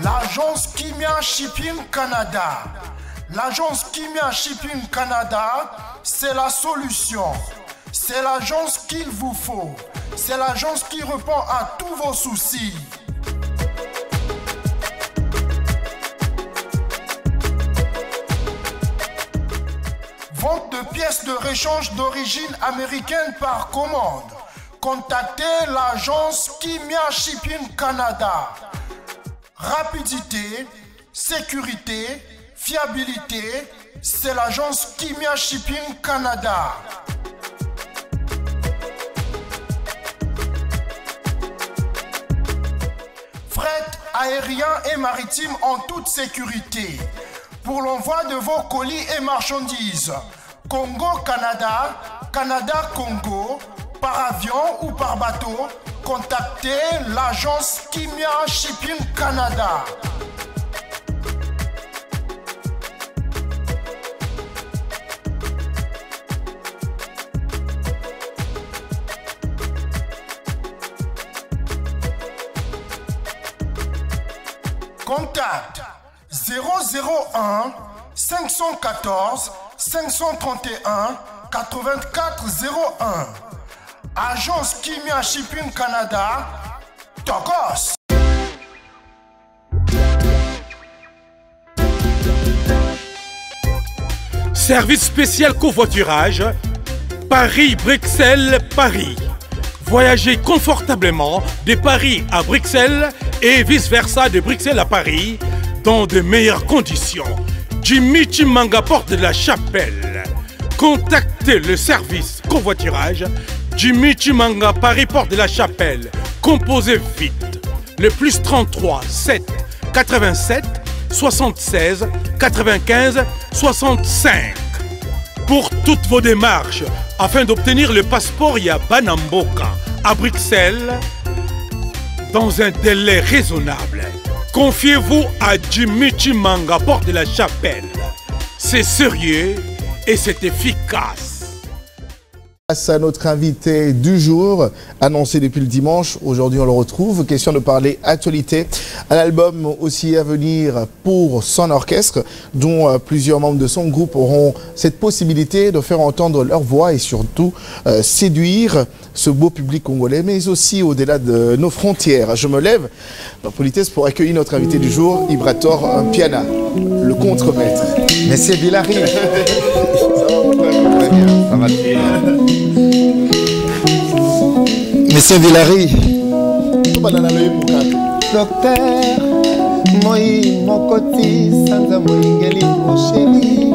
L'agence Kimia Shipping Canada. L'agence Kimia Shipping Canada, c'est la solution. C'est l'agence qu'il vous faut. C'est l'agence qui répond à tous vos soucis. Vente de pièces de rechange d'origine américaine par commande. Contactez l'agence Kimia Shipping Canada. Rapidité, sécurité, fiabilité, c'est l'agence Kimia Shipping Canada. Fret aérien et maritime en toute sécurité. Pour l'envoi de vos colis et marchandises, Congo-Canada, Canada-Congo, par avion ou par bateau, contactez l'agence Kimia Shipping Canada. Contact 001 514 531 8401. Agence Kimia Shipping Canada, Tokos. Service spécial covoiturage, Paris-Bruxelles-Paris. Voyagez confortablement de Paris à Bruxelles et vice-versa de Bruxelles à Paris dans de meilleures conditions. Jimmy Chimanga, porte de la Chapelle. Contactez le service covoiturage Jimmy Chimanga, Paris, porte de la Chapelle. Composez vite. Le plus 33 7 87 76 95 65. Pour toutes vos démarches, afin d'obtenir le passeport Yabanamboka à Bruxelles, dans un délai raisonnable, confiez-vous à Jimmy Chimanga, porte de la Chapelle. C'est sérieux et c'est efficace. Grâce à notre invité du jour, annoncé depuis le dimanche, aujourd'hui on le retrouve. Question de parler actualité. Un album aussi à venir pour son orchestre, dont plusieurs membres de son groupe auront cette possibilité de faire entendre leur voix et surtout séduire ce beau public congolais, mais aussi au-delà de nos frontières. Je me lève, en politesse, pour accueillir notre invité du jour, Ibrator Piana, le contremaître. Monsieur Villari. Ça va très bien. Monsieur Villari. Docteur Moi Mokoti Sanza Moingeli Mosheli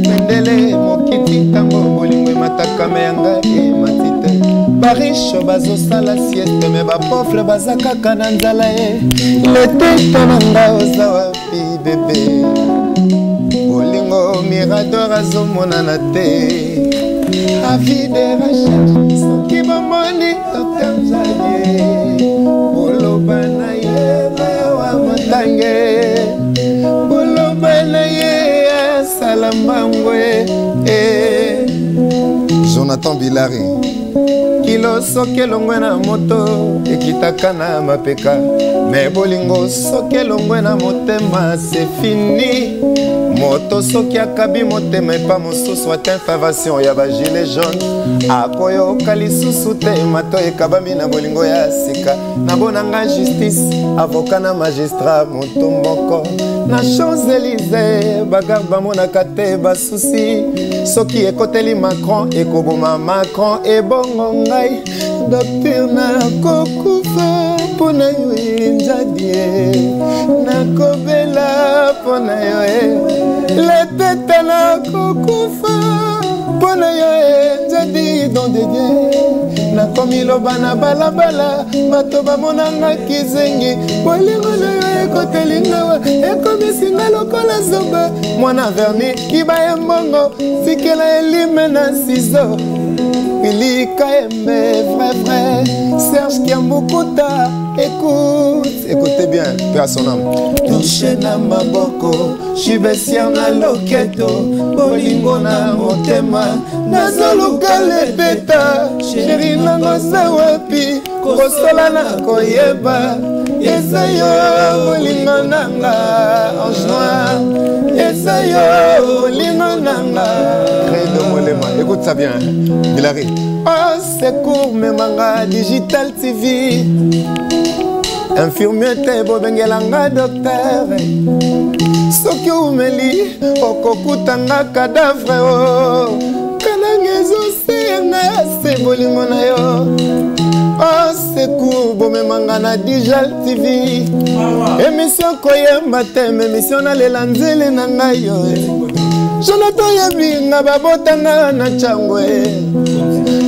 Mendele Mokiti Tango Molingwe Matakame Yanga e Matite Barisho Bazo Sala Sieste Me Bapofle Bazaka Kananzala e Lete Tananga Ozawapi Bebe Bolingo Mirador Azomona Nate Avis de recherche Sanki Bomoni Docteur Jadier Bolobana Ye Bawa Matange Bolobana Ye Salamangwe Jonathan Villari Kilo soke longwe na moto Ekitaka na mapeka Me bolingo soke longwe na motema C'est fini Moto soki akabi motema epa mosusu ata intervention ya ba gilet jaune akoyoka lisusu te mato ekabami na bolingo ya sika nabonanga justice avocat na magistrat moto moko na Champs-Élysées bagarre bamonaka te basusi soki ekoteli Macron ekoboma Macron ebongo ngai docteur nakokufa mpona yo njadie nakobela mpona yo le tete nakokufa mpona yo njadi don de Dieu nakomi loba na balabala bato bamonanga kizengi bolingo na yo ekoteli ngawa ekomisinga lokola zoba mwana verni kiba ya mbongo sikela elime na sizo Billy Kaembe, vrai, Serge Kiambukuta, écoutez bien, paix à son âme. Touché na maboko, Chibesia na loketo, Bolingo na motema, Nazoluka le beta, Chéri nango sawapi, kosola na koyeba eza yo bolingo nanga ange noir eza yo bolingo nanga Credo Molema. Écoute ça bien Bilari. Oh secours memanga Digital TV infirmier te bobengelanga docteur soki umeli okokutanga cadavre o kanangezo senga se bolingo na yo oh secours bomemanga na Digital TV émission koyemba te émission na lelanzele na ngai yo Jonathan yebi nga babotanga na changwe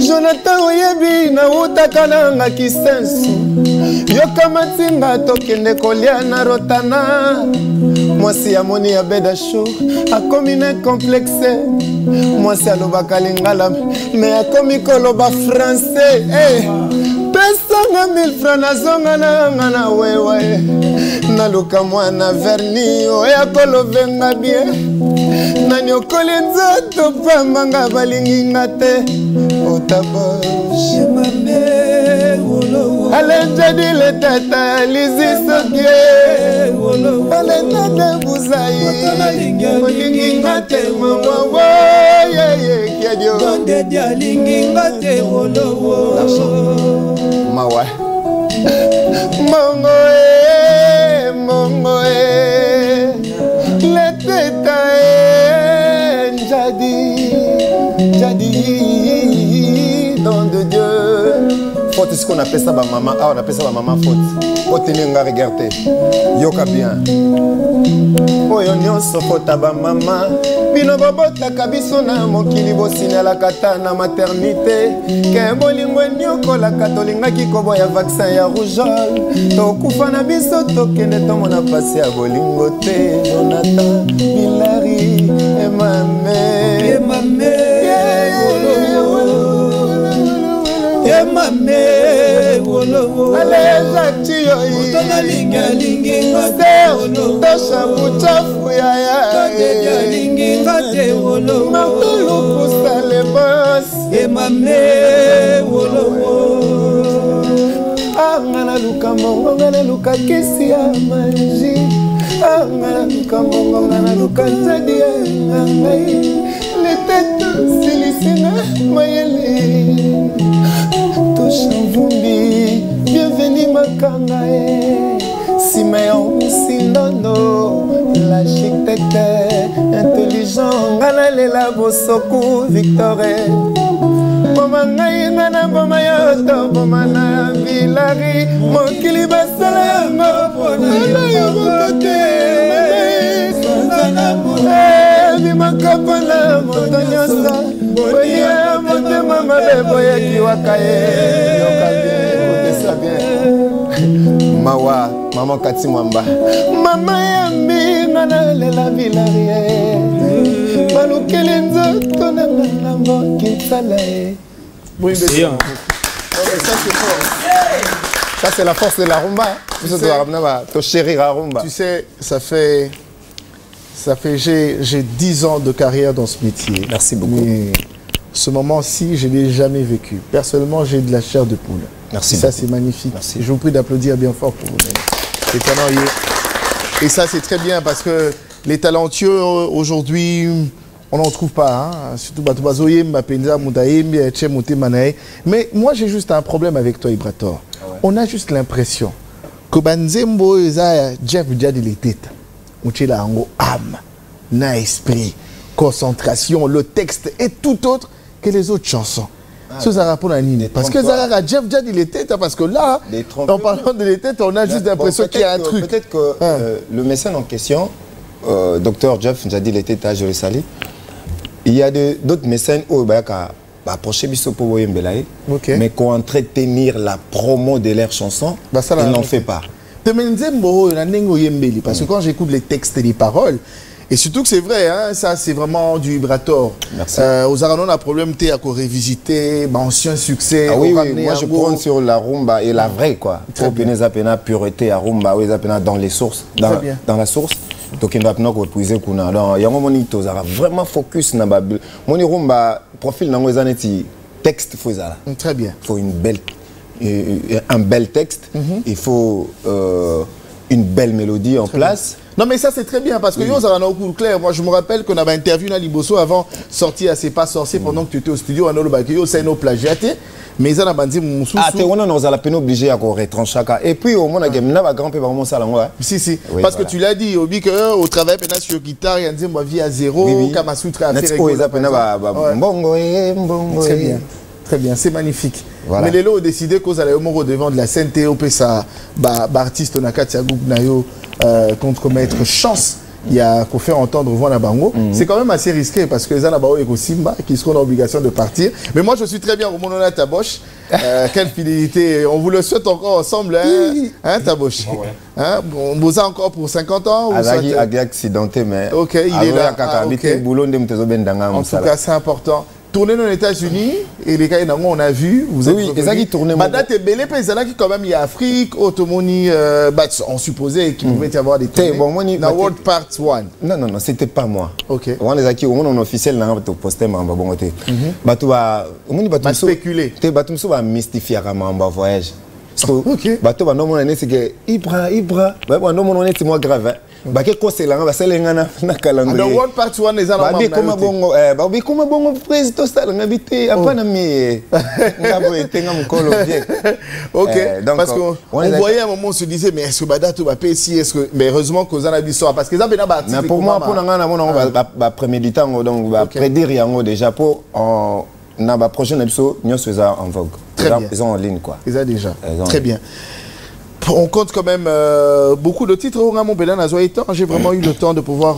Jonathan yebi na utakana nga kisensu yoka matinga tokende kolia na rotana mwasi ya moni ya bedashu akomi na complexe mwasi alobaka lingala me akomi koloba français pesanga 1000 francs nazonga na wewe naluka mwana verni oya kolovenga bien nani okoli nzoto pambanga balinginga te otaboshe mame alejadi le tata lizi sokie alejade buzai olinginga te mama yeye kiadio ndedi alinginga te mawa mongo le teta jadi don de Dieu faute ce qu'on appelle ça ba maman on appelle ça ba maman faute tenir nga regarder yoka bien oyo nyonso faute ba maman bino bobota kabiso na mokili bosina la kata na maternité ke bolingo nyokola katolinga kikobo ya vaccin ya rougeole tokufa na biso tokende tomona pasi ya bolingo te Jonathan Bilari emame Yemame wolo aleza tiyo utona linga ngate wolo tosha buchafu ya lingi ngate wolo makulu kusale boss yemame wolo angana luka mongo ngana luka kisi ya maji angana luka mongo ngana luka jadi ya ngai letete silisina mayele Touchamvumbi, bienvenue Makanga Simeon Silono, la chic tête intelligent, Ganalela Bosoku, Victoré Bomanga Ngana Bomayoto, Bomana Bilari, Mokili Basalango, Pona Yobote, Bimakapana, Montanyosa, Boya, Montema Boya Kiwakaye, Mawa, Maman Kati Mwamba, Mama Yambi, Nana Lela Vilarie, Maloukelenzo, Tonambo, Kitsalae. Oui, ça c'est fort. Ça c'est la force de la rumba. Tu sais, ça fait j'ai 10 ans de carrière dans ce métier. Merci beaucoup. Mais ce moment-ci, je ne l'ai jamais vécu. Personnellement, j'ai de la chair de poule. Merci. Ça, c'est magnifique. Merci. Je vous prie d'applaudir bien fort pour vous. C'est tellement. Et ça, c'est très bien parce que les talentueux, aujourd'hui, on n'en trouve pas. Hein? Surtout, mais moi, j'ai juste un problème avec toi, Ibrator. Ah ouais. On a juste l'impression que Banzembo, Jeff Jadi les têtes. Mouchela Ango âme, na esprit, concentration, le texte et tout autre que les autres chansons. Ça répond à Nini. Parce que Zara Jeff Jadi les têtes, parce que là, en parlant de les têtes, on a juste l'impression qu'il y a un truc. Peut-être que le mécène en question, Dr Jeff Jadi les têtes à Jérusalem, il y a d'autres mécènes où il y a approché Bissopo Mbelaye, mais qu'on entretenir la promo de leurs chansons, ils n'en fait pas. Parce que quand j'écoute les textes et les paroles, et surtout que c'est vrai, hein, ça c'est vraiment du vibrator. Aux Aranon, on a problème à revisiter, ancien succès. Ah oui, moi je prends sur la rumba et la vraie quoi. Pour pena pureté à rumba, dans les sources, dans la source. Donc il va puiser kuna. Donc il y a un moment où vraiment focus na mon rumba profil dans les années texte faut ça. Très bien. Faut une belle un bel texte, il faut une belle mélodie en place. Non mais ça c'est très bien parce que yo ça va au cours clair. Moi je me rappelle qu'on avait interviewé na Liboso avant sorti à C'est pas sorcier pendant que tu étais au studio on a le bac yo c'est nos plagiaté mais ça n'a pas dit mon sous. Ah t'es on a la peine obligé à retrancher et puis au moins que na ba grand peu vraiment ça là moi. Si si parce que tu l'as dit Obi que au travail pendant sur guitare il y a dit moi vie à zéro comme Soutra a fait bongo. Très bien, c'est magnifique. Voilà. Mais les lots ont décidé qu'on allait au moro devant de la scène au ça artiste on a katia groupe nayo contre mettre chance il y a qu'on fait entendre voix na bango. C'est quand même assez risqué parce que les Anabao et Simba qui seront en obligation de partir. Mais moi je suis très bien au Monona Taboche. Quelle fidélité, on vous le souhaite encore ensemble hein Taboche. Hein, on vous a encore pour 50 ans Azagi accidenté mais OK, il est là. En tout cas, c'est important. Tourner dans les États-Unis et les cas on a vu vous oui ezaki tourner date belé pays qui quand même il y a Afrique automoni on supposait qu'il pouvait y avoir des tournées na World Part 1 non c'était pas moi OK on les aki on officiel na to poster mamba bongote batu ba omoni batu spéculer te batu so ba mystifier mamba voyage OK batu ba no mona c'est que Ibra ba no mona c'est moi grave ba ke ko selanga ba selenga na calendrier the World Part 1 les ba bi comme bongo ba bi comme bongo président ça ngabité apana mi ngabo etenga mukolo bien OK parce que on voyait à un moment on se disait mais est-ce que Badato va payer si est-ce que mais heureusement que ça a dit ça parce que ça bena ba mais pour moi pour nga na mona ba préméditant donc ba prédire yango déjà pour na ba prochaine épisode nyonso za en vogue ils sont en ligne quoi ils a déjà très bien. On compte quand même beaucoup de titres. J'ai vraiment eu le temps de pouvoir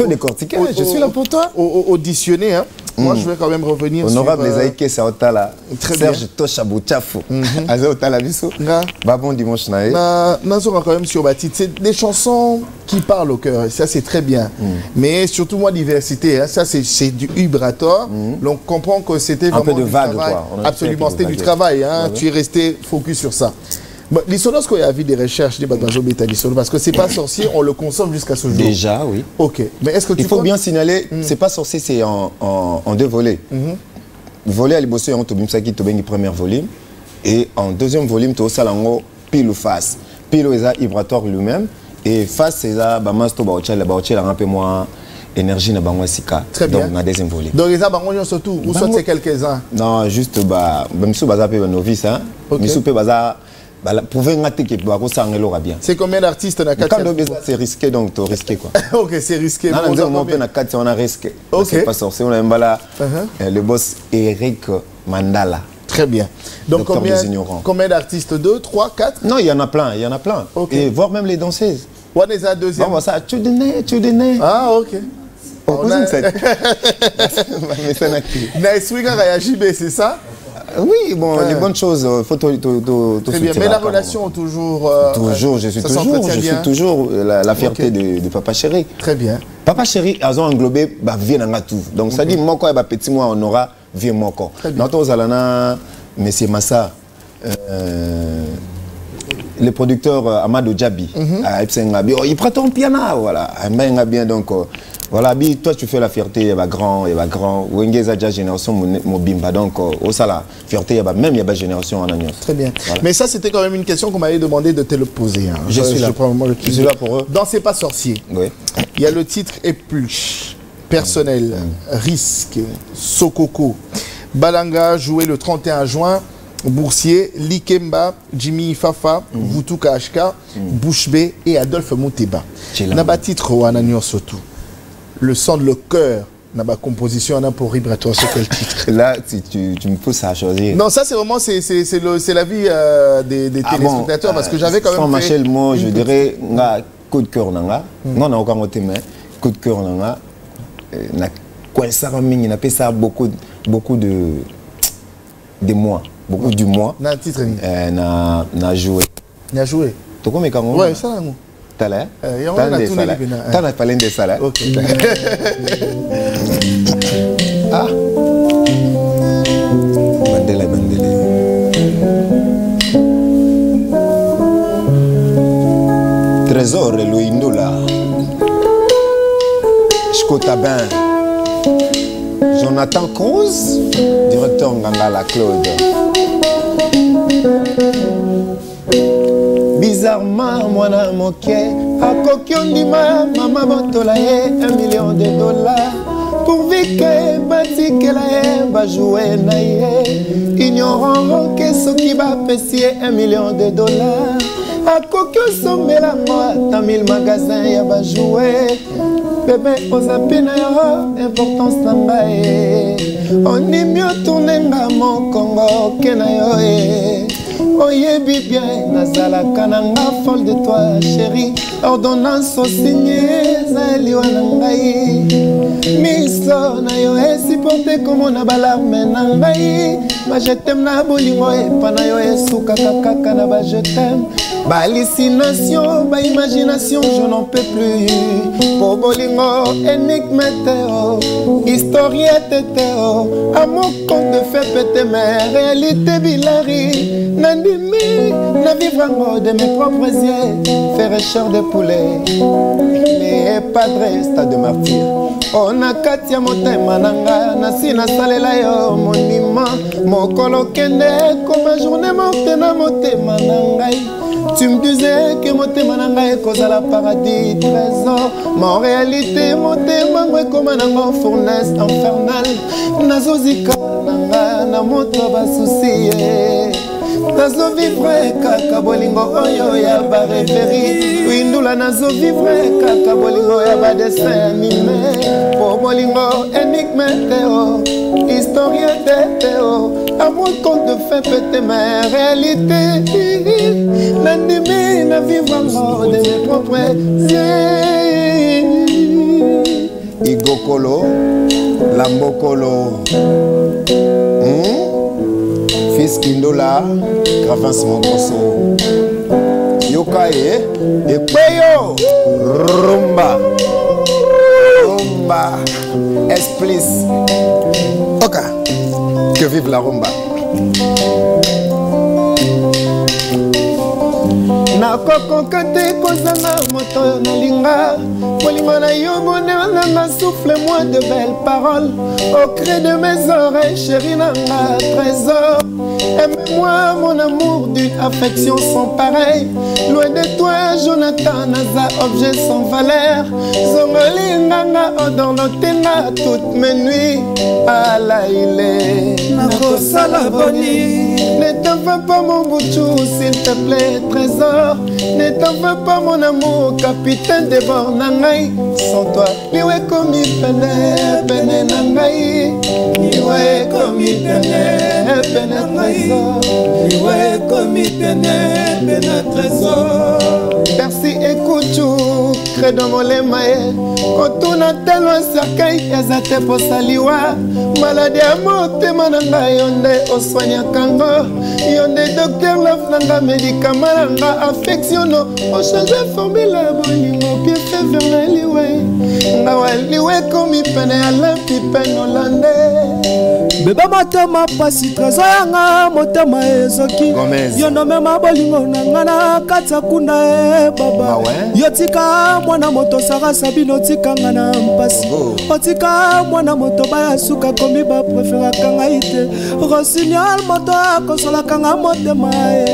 décortiquer. Je suis là pour toi. Auditionner. Hein. Moi, je vais quand même revenir honorable sur... les Aïké, c'est Otala. Serge Tosha Boutchafou. Azé Otala Bisso. Bon dimanche. Quand même sur Batit. C'est des chansons qui parlent au cœur. Ça, c'est très bien. Mais surtout, moi, diversité. Hein. Ça, c'est du vibratoire. Donc, on comprend que c'était vraiment un peu de vague, quoi. Absolument, c'était du travail. Hein. Tu es resté focus sur ça. L'Issonos, qu'il y a vu des recherches parce que c'est pas sorcier, on le consomme jusqu'à ce jour. Déjà, oui. OK. Mais est-ce que il faut bien signaler, c'est pas sorcier, c'est en deux volets. Volet à Liboso, on a qui premier volume. Et en deuxième volume, tu as Salango, pile ou face. Pile ou vibratoire lui-même. Et face, c'est là, Bamasto, Baochel, un peu moins énergie na bango sika. Très bien. Donc, na deuxième volume. Donc, les abangons surtout, ou soit c'est quelques-uns? Non, juste, Bamsou Baza pe novice, hein. Missou pe Baza. C'est combien d'artistes c'est risqué donc tu risqué quoi. OK, c'est risqué. On a risqué. C'est pas sorcier, on a le boss Eric Mandala. Très bien. Donc combien d'artistes? 2, 3, 4? Non, il y en a plein, Et voire même les danseuses. On est à deuxième. Bon, ça tu donnes. Ah OK. On a c'est ça? Oui, bon, les bonnes choses, faut très bien, mais la relation toujours... je suis toujours la fierté de Papa Chéri. Très bien. Papa Chéri a englobé Vienne en tout. Donc ça dit, moi, petit moi, on aura Vienne moi. Notre Zalana, Monsieur Massa, le producteur Amadou Djabi, il prend ton piano, voilà, il bien donc... Voilà, toi tu fais la fierté, il y a grand, Wengeza déjà génération Mobimba, donc au sala, fierté, il y a même génération en Agnos. Très bien. Voilà. Mais ça c'était quand même une question qu'on m'avait demandé de te le poser. Hein. Je suis là pour eux. Dans C'est pas sorcier, oui. Il y a le titre Épluche, personnel, risque, Sokoko, Balanga joué le 31 juin. Boursier, Likemba, Jimmy Fafa, Vutuka HK, Bouchbe et Adolphe Mouteba. Naba titre ou Ananio surtout. Le son de le cœur, naba composition pour vibratoire sur quel titre? Là, tu me pousses à choisir. Non, ça c'est vraiment c'est la vie des téléspectateurs parce que j'avais quand même. Sans Machel, moi je dirais coup de cœur nanga. Non, on a encore moté mais coup de cœur nanga. Na quoi ça ramène, il a fait ça beaucoup de mois. Beaucoup du mois. Na titre ni. Na joué. Na joué. Tu connais comment? Ouais, ça là. T'as T'as parlé de ça là. OK. Ah. Bandela. Trésor Louindola. Chkotabin. Jonathan Cruz, directeur Ngangala Claude. Bizarrement, mwana moke akoki ondima mama botola ye $1 million. Pourvu que batikela ye bajouer na ye, ignorant que soki bapesi ye $1 million. Akoki osombela ngo ata 1000 magasins ya bajouer. Bébé ozapi na yo importance na ngai, ondimi otourne nga mokongo ke na yo e. Oyebi bien nazalaka na nga folle de toi chérie, ordonnance osigné ezaliwa na ngai. Miso na yo esiporte komona balarme na ngai, ma je t'aime na bolingo epa na yo esukaka kaka na ba je t'aime. Ba hallucination, ba imagination, je n'en peux plus. Po bolingo, énigme teo, historiette teo, à mon compte de fait péter mes réalités bilari. Nandimi, na vivre en mode de mes propres yeux, fraîcheur de poulet, les padres stade de martyr. On a katia motema nanga, nasi na salela yo monument, mokolo kende comme journée morte na motema nangai. Tu me disais que motema nanga ekozala paradis trésor, mais en réalité motema moi comme un fournaise infernale. Nazozika nanga na moto basusi. Nazo vivre kaka bolingo oyo ya ba referi, windula nazo vivre kaka bolingo ya ba dessin animé. Po bolingo énigme teo, historien de teo, à mon compte de fait péter ma réalité. Nandimi na vivre en de mes propres yeux. Igokolo, Lambokolo, Fils Kindola, Gravance Mongoso, Yokaye, Ekweyo, Rumba, Rumba, Esplis. Ok, que vive la rumba. Nakokoka te kozanga moto na linga, bolingo na yo bonheur nanga, souffle-moi de belles paroles au creux de mes oreilles, chérie nanga trésor. Aime-moi mon amour d'une affection sans pareil. Loin de toi Jonathan naza objet sans valeur. Zongoli nanga odorlotenga toutes mes nuits. Alaïle nakosala boni. Ne t'en veux pas mon bouchou s'il te plaît trésor. Ne t'en veux pas mon amour capitaine des bords nangai. Sans toi liwe komi pene pene nangai. Liwe komi pene pene trésor. Liwe komi pene pene trésor. Merci écoute credo molemae. Kotuna telo sakai ezate posaliwa. Maladie à motema nanga yonde oswanya kango. Yonde docteur love nanga médicament nanga affectionno. O change formule bolingo pied fait vers la liwe. Ngawa liwe komi pene ala pipe nolande. Beba matema pasi trésor yanga motema ezoki. Yono mema bolingo nanga na katsa kunda e baba. Yotika mwana moto sara sabino tika ngana mpasi. Otika mwana moto baya suka komi ba prefera kanga ite. Rosignal moto akosola kanga motema e.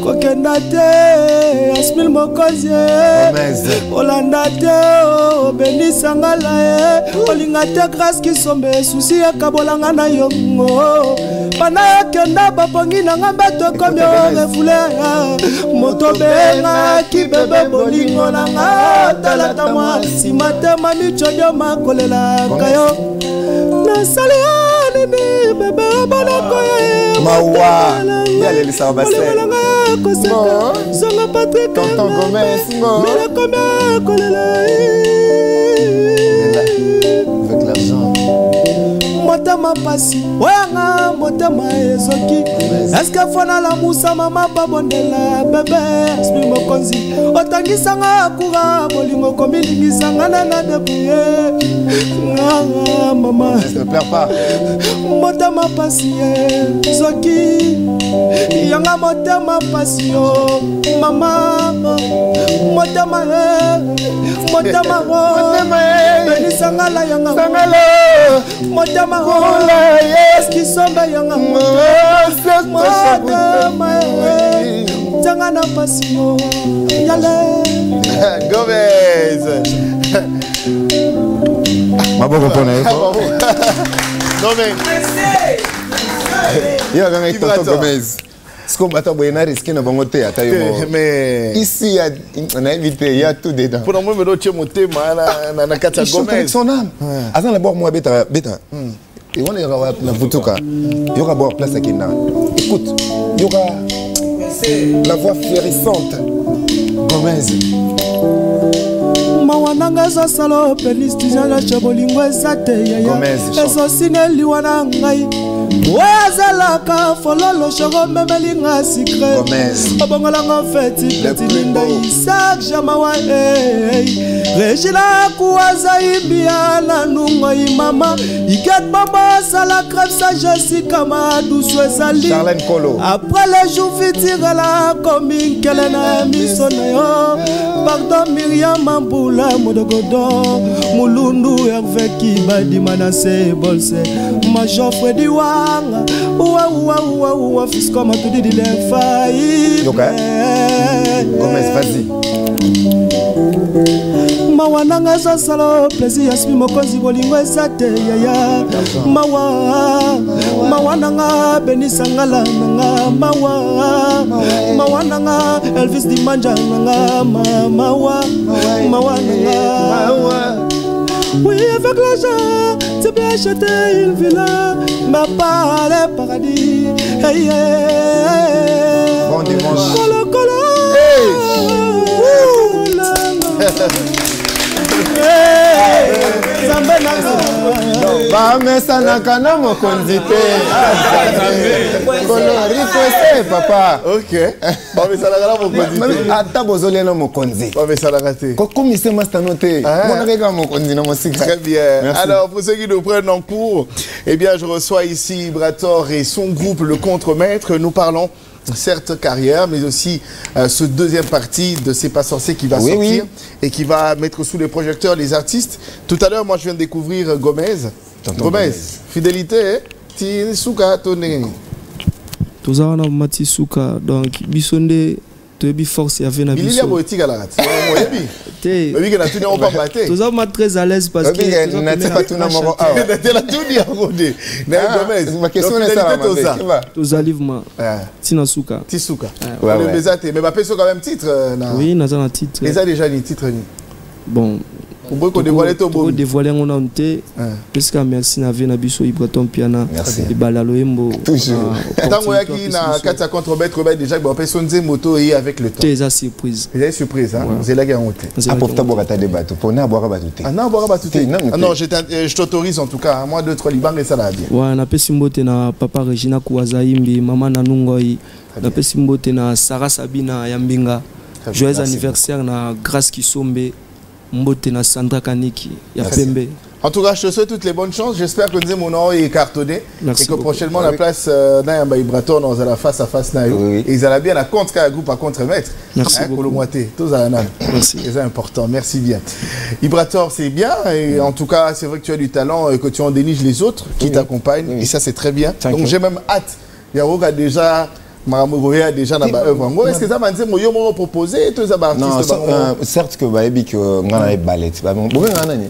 Kokenda te asmil mokozie. Olanda te benisa ngala e. Olinga te grâce ki sombe souci ya kabolanga na yongo. Bana kenda bapongi na ngambeto komi refulera. Moto benga ki bebe bolingo na nga talata mwa simatema michodio makolela kayo. Nasali nini bebe bonoko ye Mawa yale lisa basé. Zonga Patrick Tonton Gomez mo. Mela komi kolela avec l'argent. Motema pasi oyanga motema ezoki. Est-ce que fona la musa mama babondela bebe asmi mokonzi otangisanga kura bolingo komilingisanga na debouye nga mama. Ne pleure pas. Motema pasi ezoki yanga motema pasi yo mama. Motema Motema Benisangala yanga Motema Eskisomba yanga Motema Tangana pasio Yale Gomez. Maboko pona Non mais il y a un tonton Gomez. Ce qu'on va t'envoyer na risque na bangote à taille. mais ici on a invité, il y a tout dedans. pour moi me doit monter na kata Gomez. Son âme. Avant d'abord moi beta. Et on est na Vutuka. Il y aura boire place à Kina. Écoute, il y aura la voix florissante. Gomez. Mawananga za salo penis tijana chabolingo esate yaya eso sineli wanangai wazalaka fololo shogo memelinga secret obongolanga feti petilinda isak jamawa Regina kuwaza imbia na nungo imama iket mama sala crève sa Jessica Madou Swezali Charlène Kolo après les jours fitirala comme kelena misonayo pardon Miriam Mambula Modogodon Mulundu Hervé Kibadi Manase Bolse Major Freddy Wanga Ouwa fils comme tout dit les failles Gomez vas-y Mawananga za salo plaisir asmi mokozi bolingo esate yaya mawananga benisangala nanga mawananga Elvis Dimanja nanga mawananga oui avec l'argent tu peux acheter une villa ma part le paradis bon dimanche Colo Bamesa nakana mokonzi te koloriko ese papa OK bamesa nakana mokonzi te ata bozolena mokonzi bamesa nakana te kokomise mastano te monaka mokonzi na mosika. Très bien. Merci. Alors pour ceux qui nous prennent en cours, eh bien je reçois ici Brator et son groupe Le Contremaître. Nous parlons certes carrière, mais aussi ce deuxième partie de C'est pas sorcier qui va sortir et qui va mettre sous les projecteurs les artistes. Tout à l'heure, moi je viens de découvrir Gomez. Gomez, fidélité, ti souka toné. Tous on a mati souka donc bisonde te bi force avait na biso. Il y a politique à la rate. Mais oui que na tout on pas battre. Tous on est très à l'aise parce que na pas tout na moro ah. Tu la tout dit à Rodé. Gomez. Ma question est ça. Tous alivement. Tina souka. Ti souka. Le bezate mais ba peso quand même titre na. Oui, na un titre. Les a déjà ni titre ni. Bon. On peut dévoiler tout beau. Dévoiler on a honte. Parce que merci na vena biso Ibraton Piana et balaloembo. Toujours. Tant que na kata contremaître déjà ba peso nze moto et avec le temps. C'est surprise. C'est surprise hein. Vous là qui a honte. Apporta boka de bateau pour na boka bateau. Ah non boka bateau. Non, je t'autorise en tout cas. Moi 2 3 libangs et ça là bien. Ouais, na pesi mbote na papa Regina Kuwazaimbi, maman na Nungoi. Na pesi mbote na Sarah Sabina Yambinga. Joyeux anniversaire na Grâce Kisombe. Mbote na Sandra Kaniki ya Pembe. En tout cas, je te souhaite toutes les bonnes chances. J'espère que nous avons est cartonné. Merci et que beaucoup. prochainement la place Nayamba Ibraton dans la face à face na et ils allaient bien la contre qu'un groupe à contre-maître. Merci beaucoup. Merci. C'est important. Merci bien. Ibrator, c'est bien et en tout cas, c'est vrai que tu as du talent et que tu en déniches les autres qui t'accompagnent et ça c'est très bien. Donc j'ai même hâte. Yaroga déjà Maramogoya déjà dans ma œuvre. Est-ce que ça m'a dit moyo mo proposer tous les artistes? Non, certes que baebi que ngana ballet. Ba bon ngana ni.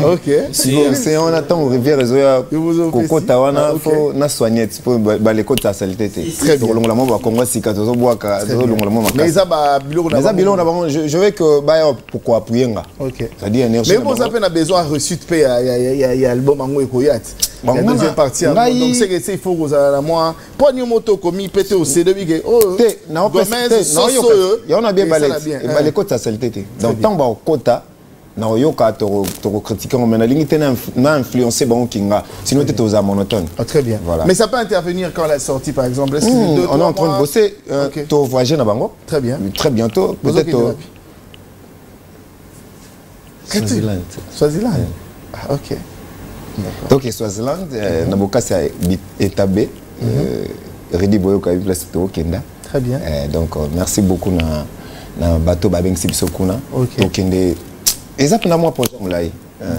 OK. Si on attend rivière Zoya Koko Tawana faut na soigner pour balé côté saleté. Très bien. Longola mo ba Congo sika tozo boaka tozo longola mo makasi. Mais ça ba biloko na bango je veux que ba pourquoi appuyer nga. OK. C'est-à-dire mais vous avez besoin reçu de paix il y a album en Ekoyat. La deuxième partie donc c'est que il faut que à moi pogno moto commis pété au CD que oh non il y en a bien balé et balé côté saleté. Donc tant ba kota na yoka to critiquer on mena limite na influencer bon kinga sinon tu es aux monotone. Très bien. Voilà. Mais ça peut intervenir quand la sortie par exemple. On est en train de bosser to voyager na bango. Très bien. Très bientôt peut-être Swaziland. Ah OK. Donc Swaziland na bokasi étabé Redi Boyo ka place to Kenda. Très bien. Donc merci beaucoup na bateau babengisi biso kuna tokende eza pena moi projet molai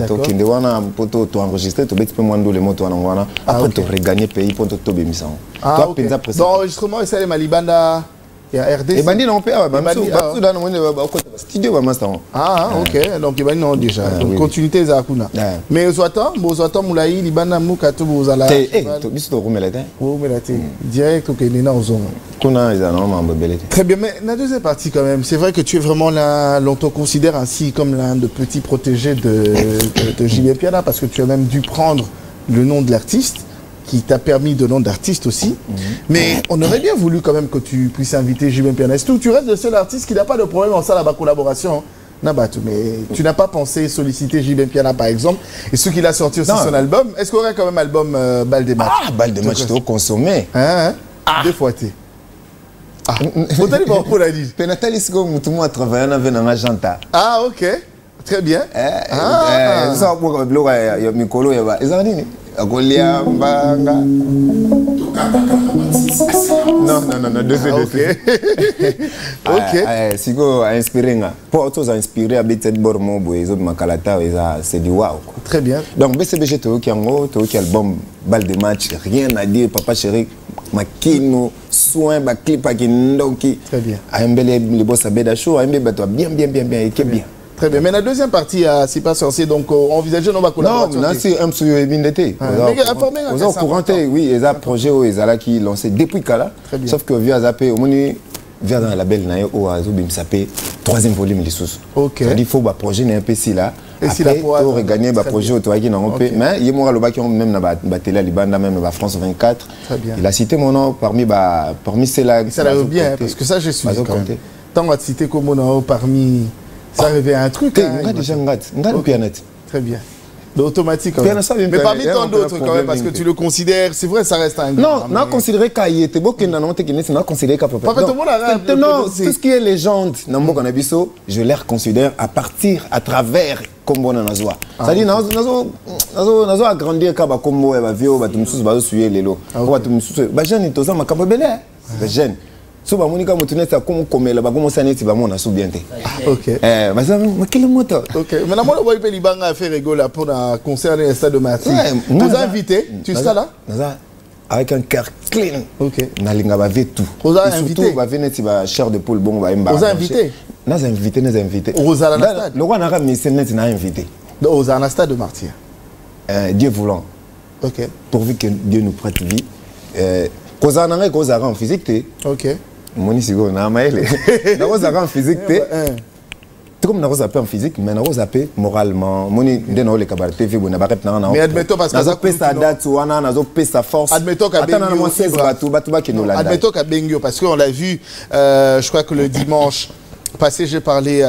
tokende wana poto to enregistrer to beti pe moi ndole moto wana wana après to regagner pays pour to bemisa to penza presque donc enregistrement ça les malibanda ya RDC et bandi non pe bateau dans mon studio ba master ok donc il bandi non déjà continuité za kuna mais ozoata mulai libanda muka to bozala to biso to romelate direct au Kenya ozongo kuna eza normalement mbelete. Très bien, mais la deuxième partie quand même, c'est vrai que tu es vraiment là, l'on te considère ainsi comme l'un de petits protégés de JB Piana, parce que tu as même dû prendre le nom de l'artiste, qui t'a permis de nom d'artiste aussi. Mais on aurait bien voulu quand même que tu puisses inviter JB Piana. Est-ce que tu restes le seul artiste qui n'a pas de problème en ça, la collaboration? Nabatou, mais tu n'as pas pensé solliciter JB Piana par exemple, et ce qu'il a sorti aussi son album. Est-ce qu'il y aurait quand même album Balle des Matchs? Ah, Balle des Matchs, tu dois consommer. Deux fois t'es. Ah, faut aller voir pour la dire. Penatali siko mutumu a travaillé avec un agent. Ah, ok. Très bien. Ça pour le blog ya mikolo ya ba. Ezani akolia mbanga. Non, désolé. Ok. Siko a inspiré nga. Pour autres a inspiré à Betet Bormo boezo makalata c'est du wow. Très bien. Donc BCBG to ki ango to ki album Balle des Matchs, rien à dire papa chéri. Makino soin ba clip à Kindoki. Très bien. Aimbele le boss abeda show, aimbele bato bien et qui bien. Très bien. Mais la deuxième partie c'est pas censé donc envisager non ba collaboration. Non, c'est un sur Ebindete. Aux au courant oui, ils a projet où ils a qui lancé depuis Kala. Sauf que via Zapé au moni via dans la label na au azobim sapé troisième volume les sous. OK. Il faut ba projet na un peu si là. Et si la pour regagner ba projet auto qui n'ont pas mais il mora le bac même na ba télé libanda même na France 24. Il a cité mon nom parmi ceux-là. Ça l'a bien parce que ça je suis tant on a cité comme mon nom parmi ça revient à un truc déjà très bien. Automatique. Mais parmi tant d'autres quand même parce que tu le considères, c'est vrai ça reste un non, on a considéré qu'il était beau que non on a considéré qu'à peu près. Non, tout ce qui est légende Nambo Kanabiso, je les considère à travers Kombo Nazwa. C'est-à-dire nazo agrandir kaba Kombo et ba vio ba tumsusu ba suyer lelo. Ba tumsusu ba jeune toza makambo belé. Ba jeune. So ba monika mutuneta comme komela ba commencer neti ba mona soubienté. OK. Ba ça quelle moto. OK. Mais la mona boy pe libanga a fait rigoler pour un concert à Stade de Martyrs. Vous invité, tu seras là? Avec un cœur clean. OK. Nalinga ba ve tout. Vous avez invité. Surtout ba veneti ba chair de poule bon ba mba. Vous invité. Nas invité. Vous allez à stade. Le roi n'a pas mis net n'a invité. Donc vous allez à Stade de Martyrs. Dieu voulant. OK. Pourvu que Dieu nous prête vie. Kozana en physique té. OK. Moni sigo na maele. Na en physique té. Comme na rosa en physique mais na rosa moralement. Moni ndena ole kabar TV bona ba rep na na. Mais admettons parce que na zo pesa date wana na zo pesa force. Admettons qu'à Bengio 16 batu ba kinolanda. Admettons qu'à Bengio parce qu'on l'a vu je crois que le dimanche passé, j'ai parlé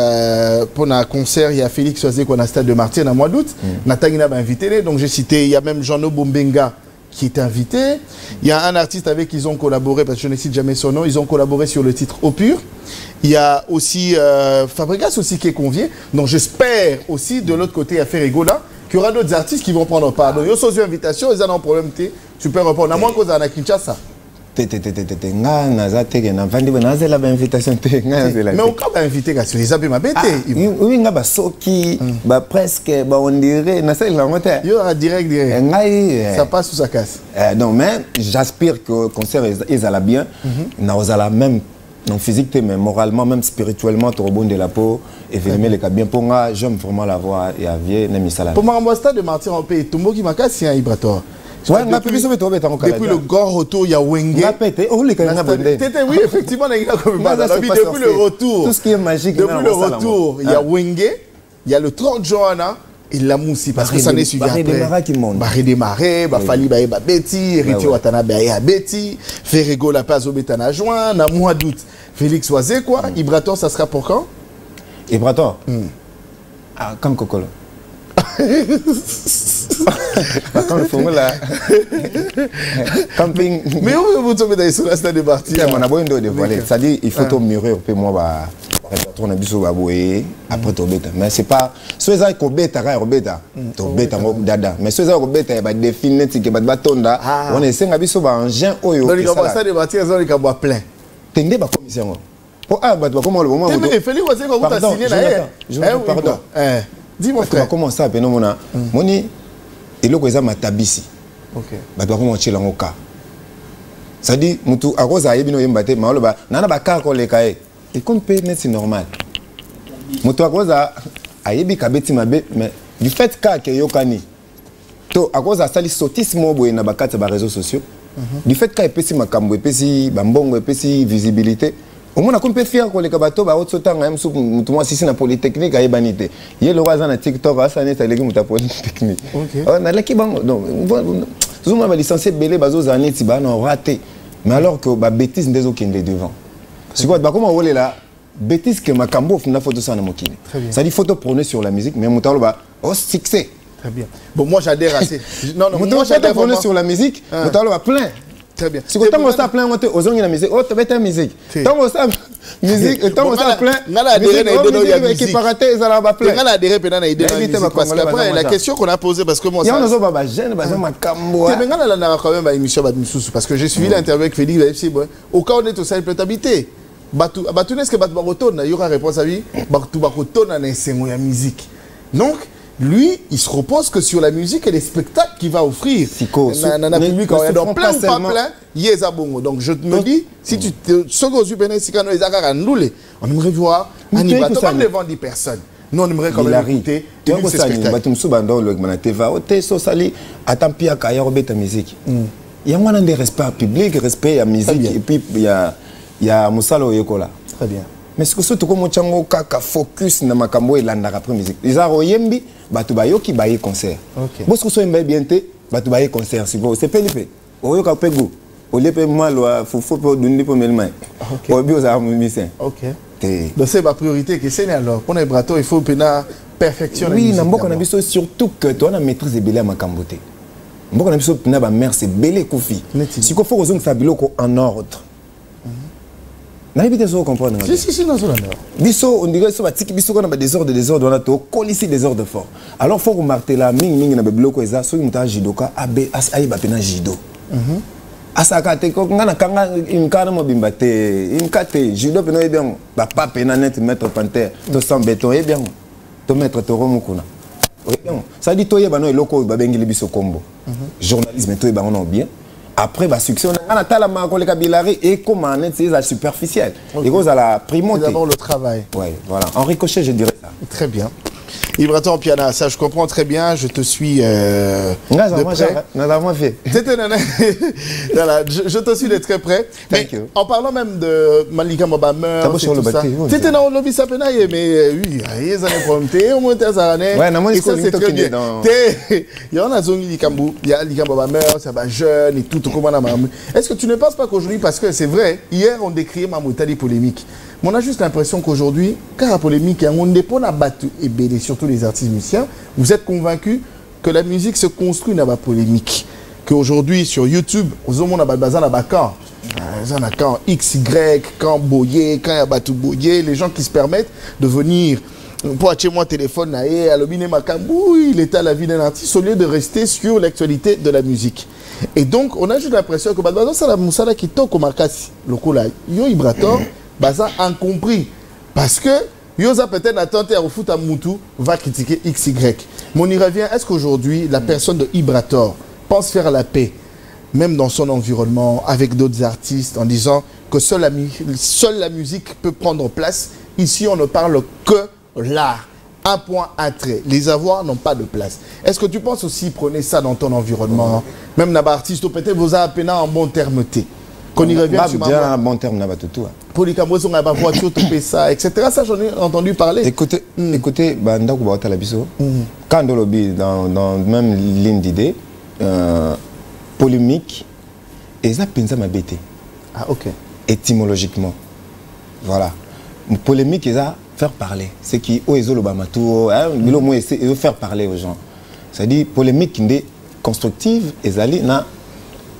pour un concert, il y a Félix Soazé qu'on a Stade de Martyrs dans le mois d'août. Natangina m'a invité, donc j'ai cité, il y a même Jean-No Bombenga qui est invité. Il y a un artiste avec qui ils ont collaboré, parce que je ne cite jamais son nom, ils ont collaboré sur le titre Au Pur. Il y a aussi Fabregas aussi qui est convié. Donc j'espère aussi de l'autre côté à Ferrigola qu'il y aura d'autres artistes qui vont prendre part. Donc ils ont une invitation, ils ont un problème, tu peux répondre. À moins qu'on ait Kinshasa. Mais on peut inviter sur les amis m'abêter. Oui, on a soki presque on dirait na c'est la montée. Il y aura direct. Ça passe sous sa casse. Non mais j'aspire que le concert est à la bien. Na la même non physique mais moralement même spirituellement tout rebond de la peau et vraiment les cas bien pour moi j'aime vraiment la voix et avier na misala. Pour moi au Stade de Martyrs en pays Tumbo qui m'a cassé un Ibrator. Ouais, depuis le grand retour, il y a Wenge. Oui, effectivement, depuis le retour. Tout ce qui est magique. Depuis le retour, il y a Wenge, il y a le 30 Johanna et la Moussi. Parce que ça n'est suivi après. Barré démarré, Fali Baeba Betty, Riti Watanabe Aya Betty, Ferrego La Paz au Bétana Juin, na mois d'août, Félix Oisé quoi. Ibrator, ça sera pour quand? Ibrator ah, quand Kokolo. Quand le formule là camping mais où vous tombez dans ce Stade de Martyrs on a besoin de dévoiler c'est-à-dire il faut mûrir peu moi ba retourner biso ba boyer après to beta mais c'est pas ceux ça ko beta ka beta to beta mo dada mais ceux ça ko beta ba définir que ba tonda on essaie nga biso ba engin oyo donc le Stade de Martyrs ils ont les cabois plein tende ba commission Ah, bah, comment le moment où... Pardon, pardon. Dis-moi, frère. Comment ça, Pénomona? Moni, il y a ma tabisi. Ok. Bah, comment tu l'as en cas? Ça dit, Moutou, à cause de Yébino Yembate, Maoloba, Nana Bakar, Kolekae. Et comme paye, c'est normal. Moutou, à cause de Yébi Kabeti Mabe, mais du fait qu'il y a Yokani, à cause de Sali Sotis Mobo et Nabakat, sur les réseaux sociaux, du fait qu'il y a Pessi Makambo, Pessi Bambongo, Pessi visibilité, au moins, on peut faire que les kabato, bah, autre temps, même si moi, si c'est une polytechnique, il y a banité. Il y a le roi dans TikTok, ça n'est pas une polytechnique. On a l'équipe, donc, on va licencier Belé, Bazo, Zané, Tiba, on a raté. Mais alors que, bah, bêtise, des autres qui sont devant. C'est quoi, bah, comment on est là? Bêtise que ma cambo, on a photo ça dans mon kiné. Ça dit photo prônée sur la musique, mais mon talent, bah, oh, succès. Très bien. Bon, moi, j'adhère assez. Non, moi, j'adhère prôné sur la musique, mon talent, bah, plein. Très bien. Si tant que ça plein, on te aux la musique, oh, tu as musique. Tant que ça musique, tant que ça plein, qui paraît, ça va plein. La question qu'on a posée, parce que moi, ça. Parce que j'ai suivi l'interview avec Félix, au cas où on est au sein de habité. Est-ce que il y aura réponse à lui? La musique. Donc, lui, il se repose que sur la musique et les spectacles qu'il va offrir. Dans public, donc plein ou pas plein, il y a bongo. Donc je me dis, si tu te on aimerait voir Anima, même devant 10 personnes. Nous, on aimerait quand même écouter ce spectacle. Il y a moins de respect public, respect à la musique, et puis il y a Moussalo Yokola. Très bien. Mais ce que surtout comme on a focus na makambo et landa après musique. Les aroyembi, batu bayoki baye concert. Bon ce que soit bien té, batu baye concert. C'est pelipé. Oyoka pego. Olepe malo fofo po dundi po melmai. Obi oza musicien. OK. Donc c'est ma priorité que c'est alors. Pour les bratos, il faut pena perfectionner. Oui, na mboko na biso surtout que toi na maîtrise belé à makamboté. Mboko na biso pena ba mère c'est belé kofi. Si ko faut ozong fa biloko en ordre. N'avez pas comprendre. Si, non, Bisso, on dirait que bisso qu'on a des ordres, on a tout ici des ordres forts. Alors faut remarquer là, ming na bloco eza, so imta jidoka abe asai ba pena jido. Asaka te ko ngana kanga imkana mo bimbate, imkate jido pena bien, ba pa pena net mettre panthère, to sans béton et bien. To mettre to romukuna. Ça dit to yeba no eloko ba bengili biso combo. Journalisme to yeba on bien. Après, bah, succès, on a la marque et comment c'est superficiel. Et cause à la primauté. D'abord le travail. Oui, voilà. En ricochet, je dirais ça. Très bien. Ibraton Piana, ça je comprends très bien, je te suis de près. Je te suis de très près. Mais en parlant même de Malika Mobamer, tu étais dans le lobby Sapenaye, mais oui, il y a des années, au moins des années. Et ça c'est très bien. Il y en a Zongi Likambu, il y a Lika Mobamer, ça va jeune et tout. Est-ce que tu ne penses pas qu'aujourd'hui, parce que c'est vrai, hier on décriait Mamoutali polémique. Mais on a juste l'impression qu'aujourd'hui, car la polémique, on dépend à battre et béné, surtout les artistes musiciens, vous êtes convaincus que la musique se construit dans la polémique. Qu'aujourd'hui, sur YouTube, aux hommes, on a bazar à quand quand XY, quand Boyer, quand Yabatou Boyer, les gens qui se permettent de venir pour acheter mon téléphone, à l'obine Makambou, il était à la vie d'un artiste au lieu de rester sur l'actualité de la musique. Et donc, on a juste l'impression que c'est la moussala qui toque au marcassi, le coup là, yo Ibrator, Baza incompris. Parce que Yosa peut-être attenté au foot à Moutou va critiquer XY. Mais on y revient. Est-ce qu'aujourd'hui, la personne de Ibrator pense faire la paix, même dans son environnement, avec d'autres artistes, en disant que seule la musique peut prendre place. Ici, on ne parle que l'art. Un point, un trait. Les avoirs n'ont pas de place. Est-ce que tu penses aussi, prenez ça dans ton environnement, même dans l'artiste, peut-être vous avez à peine en bon terme T. Qu'on y revient sur un bon terme, n'a pas tout. Pour les Camerounais, on a pas voiture, tout ça, etc. Ça, j'en ai entendu parler. Écoutez, quand on lobby dans même ligne d'idée, polémique, et ça pense à ma bête. Ah, ok. Étymologiquement. Voilà. Polémique, et ça faire parler. C'est qui, oh, ils ont le bamatou, ils veut faire parler aux gens. C'est-à-dire, polémique qui est constructive, et ça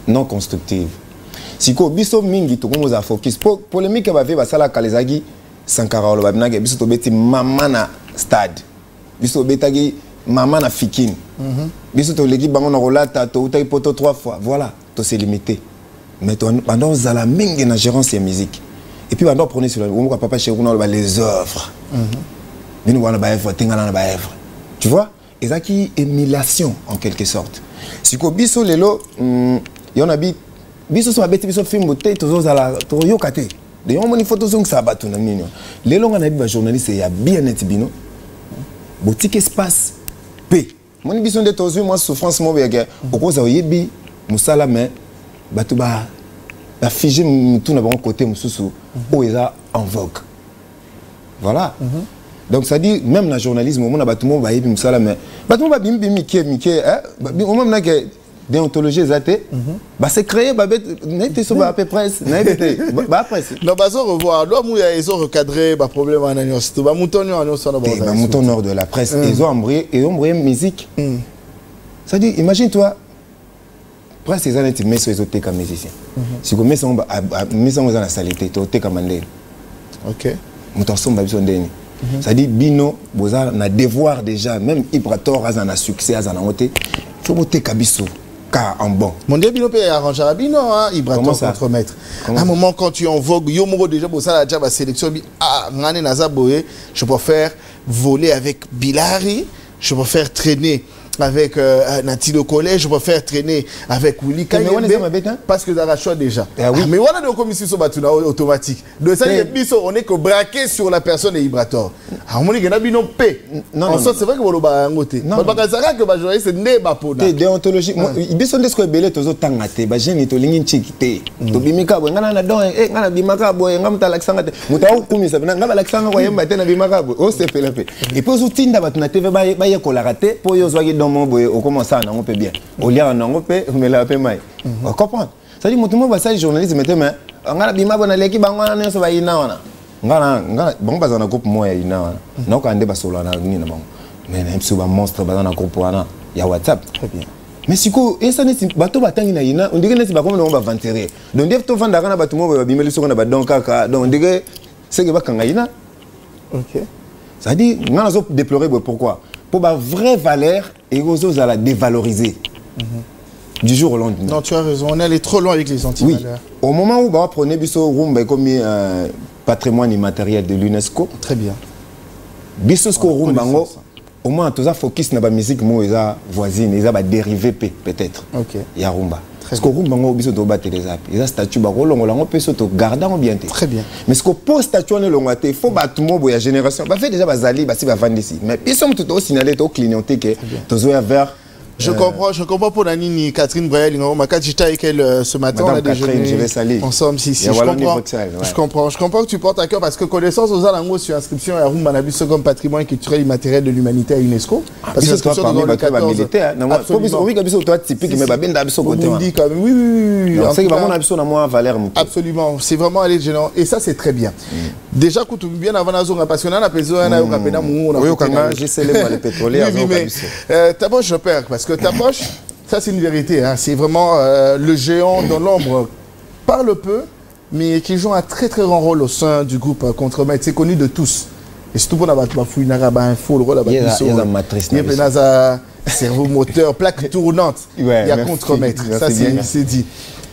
non constructive. Si ko biso mingi to komo za focus polémique ba ve ba sala kalezagi Sankara lo ba binage biso to beti mama na stade biso betagi mama na fikine biso to leki bango na rolata to utai poto 3 fois voilà to c'est limité mais to pendant za la mingi na gérance et musique Et puis on prenait sur le papa chez nous les œuvres. Nous on a tu vois, et ça qui émulation en quelque sorte. Si ko biso lelo y en a biso so abeti biso film boté tozo ala to yokate. De yon moni photo zong sabatu na nini. Lelo ngana bi ba journaliste ya bien net bino. Boutique espace P. Moni biso nde tozo moi souffrance mo bege. Okoza oyebi musala mais batu ba figé tout na bon côté mususu o eza en vogue. Voilà. Donc ça dit même dans le journalisme on a batumo ba yebi musala mais batumo ba bimbi mike hein on même na que déontologie exacte bah c'est créé bah n'était sur à peu près n'était bah presse non bah ça revoir l'homme où ils ont recadré bah problème en annonce tout bah mouton nord de la presse ils ont embrayé musique ça dit imagine-toi presque ils ont été mis sur les autres comme musiciens si vous mettez en la saleté tu es comme un ok mouton sombre bah ils ça dit bino boza na devoir déjà même Ibrator a un succès a un monté faut monter kabiso car en bon mon dieu bino peut arranger Bino hein Ibrator contre-maître à un moment quand tu en vogue yo moro déjà bossa la jaba sélection ah ngane naza boye je préfère voler avec Bilari je préfère traîner avec Nati au collège, je préfère traîner avec Willy Kayembe parce que ça a choix déjà. Mais voilà nos commissions sont battues automatique. De ça, on est que braqué sur la personne et Ibrator. On dit que nous paix. En sorte, c'est vrai que vous l'avez ngoté. Mais parce que ça que les journalistes ne pas pour nous. Déontologie. Ils sont des choses belées tous autant ngate. Bah j'ai ni to ligne chikité. To bimika boy ngana na don ngana bimaka boy ngam ta laksanga. Muta okumisa bana ngaba laksanga kwa yemba tena bimaka boy. O se fait la paix. Et puis au tinda batuna TV ba ye kolarate pour yo zwagi on commence à on peut bien au lieu on peut mais la paix mai on comprend ça dit mutumo ba ça journaliste mettez mais ngala bima bona leki bangwana ne so ba ina wana ngala bon ba na groupe moya ina wana na ko ande ba solo na ni na bon mais même si ba monstre ba na groupe wana ya WhatsApp très bien mais siko esa ne bato batangi na ina on dirait ne ba comme on va vanter donc def to vanda kana batumo ba bimeli so na ba donc kaka donc on dirait c'est que ba kanga ina ok ça dit ngala zo déplorer pourquoi pour ma vraie valeur et aux à la dévaloriser du jour au lendemain. Non, tu as raison, on est allé trop loin avec les anti-valeurs. Oui. Au moment où on prenait Bisso Rumba comme patrimoine immatériel de l'UNESCO, très bien. Bisso Rumba, au moins tout ça focus sur la musique voisine, ils ont dérivé peut-être. Ok. Il y a Rumba. Parce que Rumba Bisso doit battre les apps. Ils ont statut barolo, on peut se garder en bien. Très bien. Mais ce qu'on pose statut on est long, il faut battre tout le monde, la génération. Bah fait déjà bazali, bah si va vendre ici. Mais ils sont tout au signalé, tout clignoté que tous vers. Je comprends pour Nanini, Catherine Brayel, j'étais avec elle ce matin, on a déjeuné ensemble ici. Je comprends que tu portes à cœur parce que connaissance aux Alango sur inscription à Rumba Nabus comme patrimoine culturel immatériel de l'humanité à l'UNESCO. Parce que l'inscription dans le 14. Absolument, c'est vraiment aller gênant et ça c'est très bien. Déjà, quand tu bien avant la zone, parce qu'on a un peu ta poche, je perds, parce que ta poche, ça c'est une vérité, hein, c'est vraiment le géant dans l'ombre, parle peu, mais qui joue un très très grand rôle au sein du groupe Contre-maître, c'est connu de tous. Et surtout pour la fouille, il y a la matrice, il y a cerveau moteur, plaque tournante, il y a Contre-maître, ça c'est dit.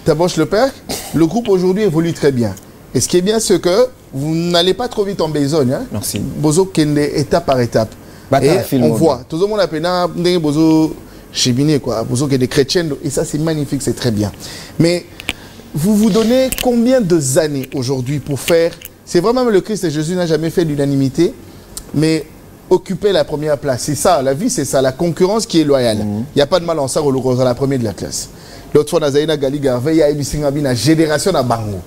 Ta poche, le père, le groupe aujourd'hui évolue très bien. Et ce qui est bien, c'est que vous n'allez pas trop vite en besogne. Hein? Merci. Bozo Kende, étape par étape. Et on voit, tout le monde a peine Bozo Chibine, quoi. Bozo Kende chrétien, et ça c'est magnifique, c'est très bien. Mais vous vous donnez combien d'années aujourd'hui pour faire, c'est vraiment le Christ et Jésus n'a jamais fait l'unanimité, mais occuper la première place. C'est ça, la vie c'est ça, la concurrence qui est loyale. Il n'y a pas de mal en ça, on le la première de la classe. L'autre fois, on a Zaina Gali Garvey, il y a une génération à Bango.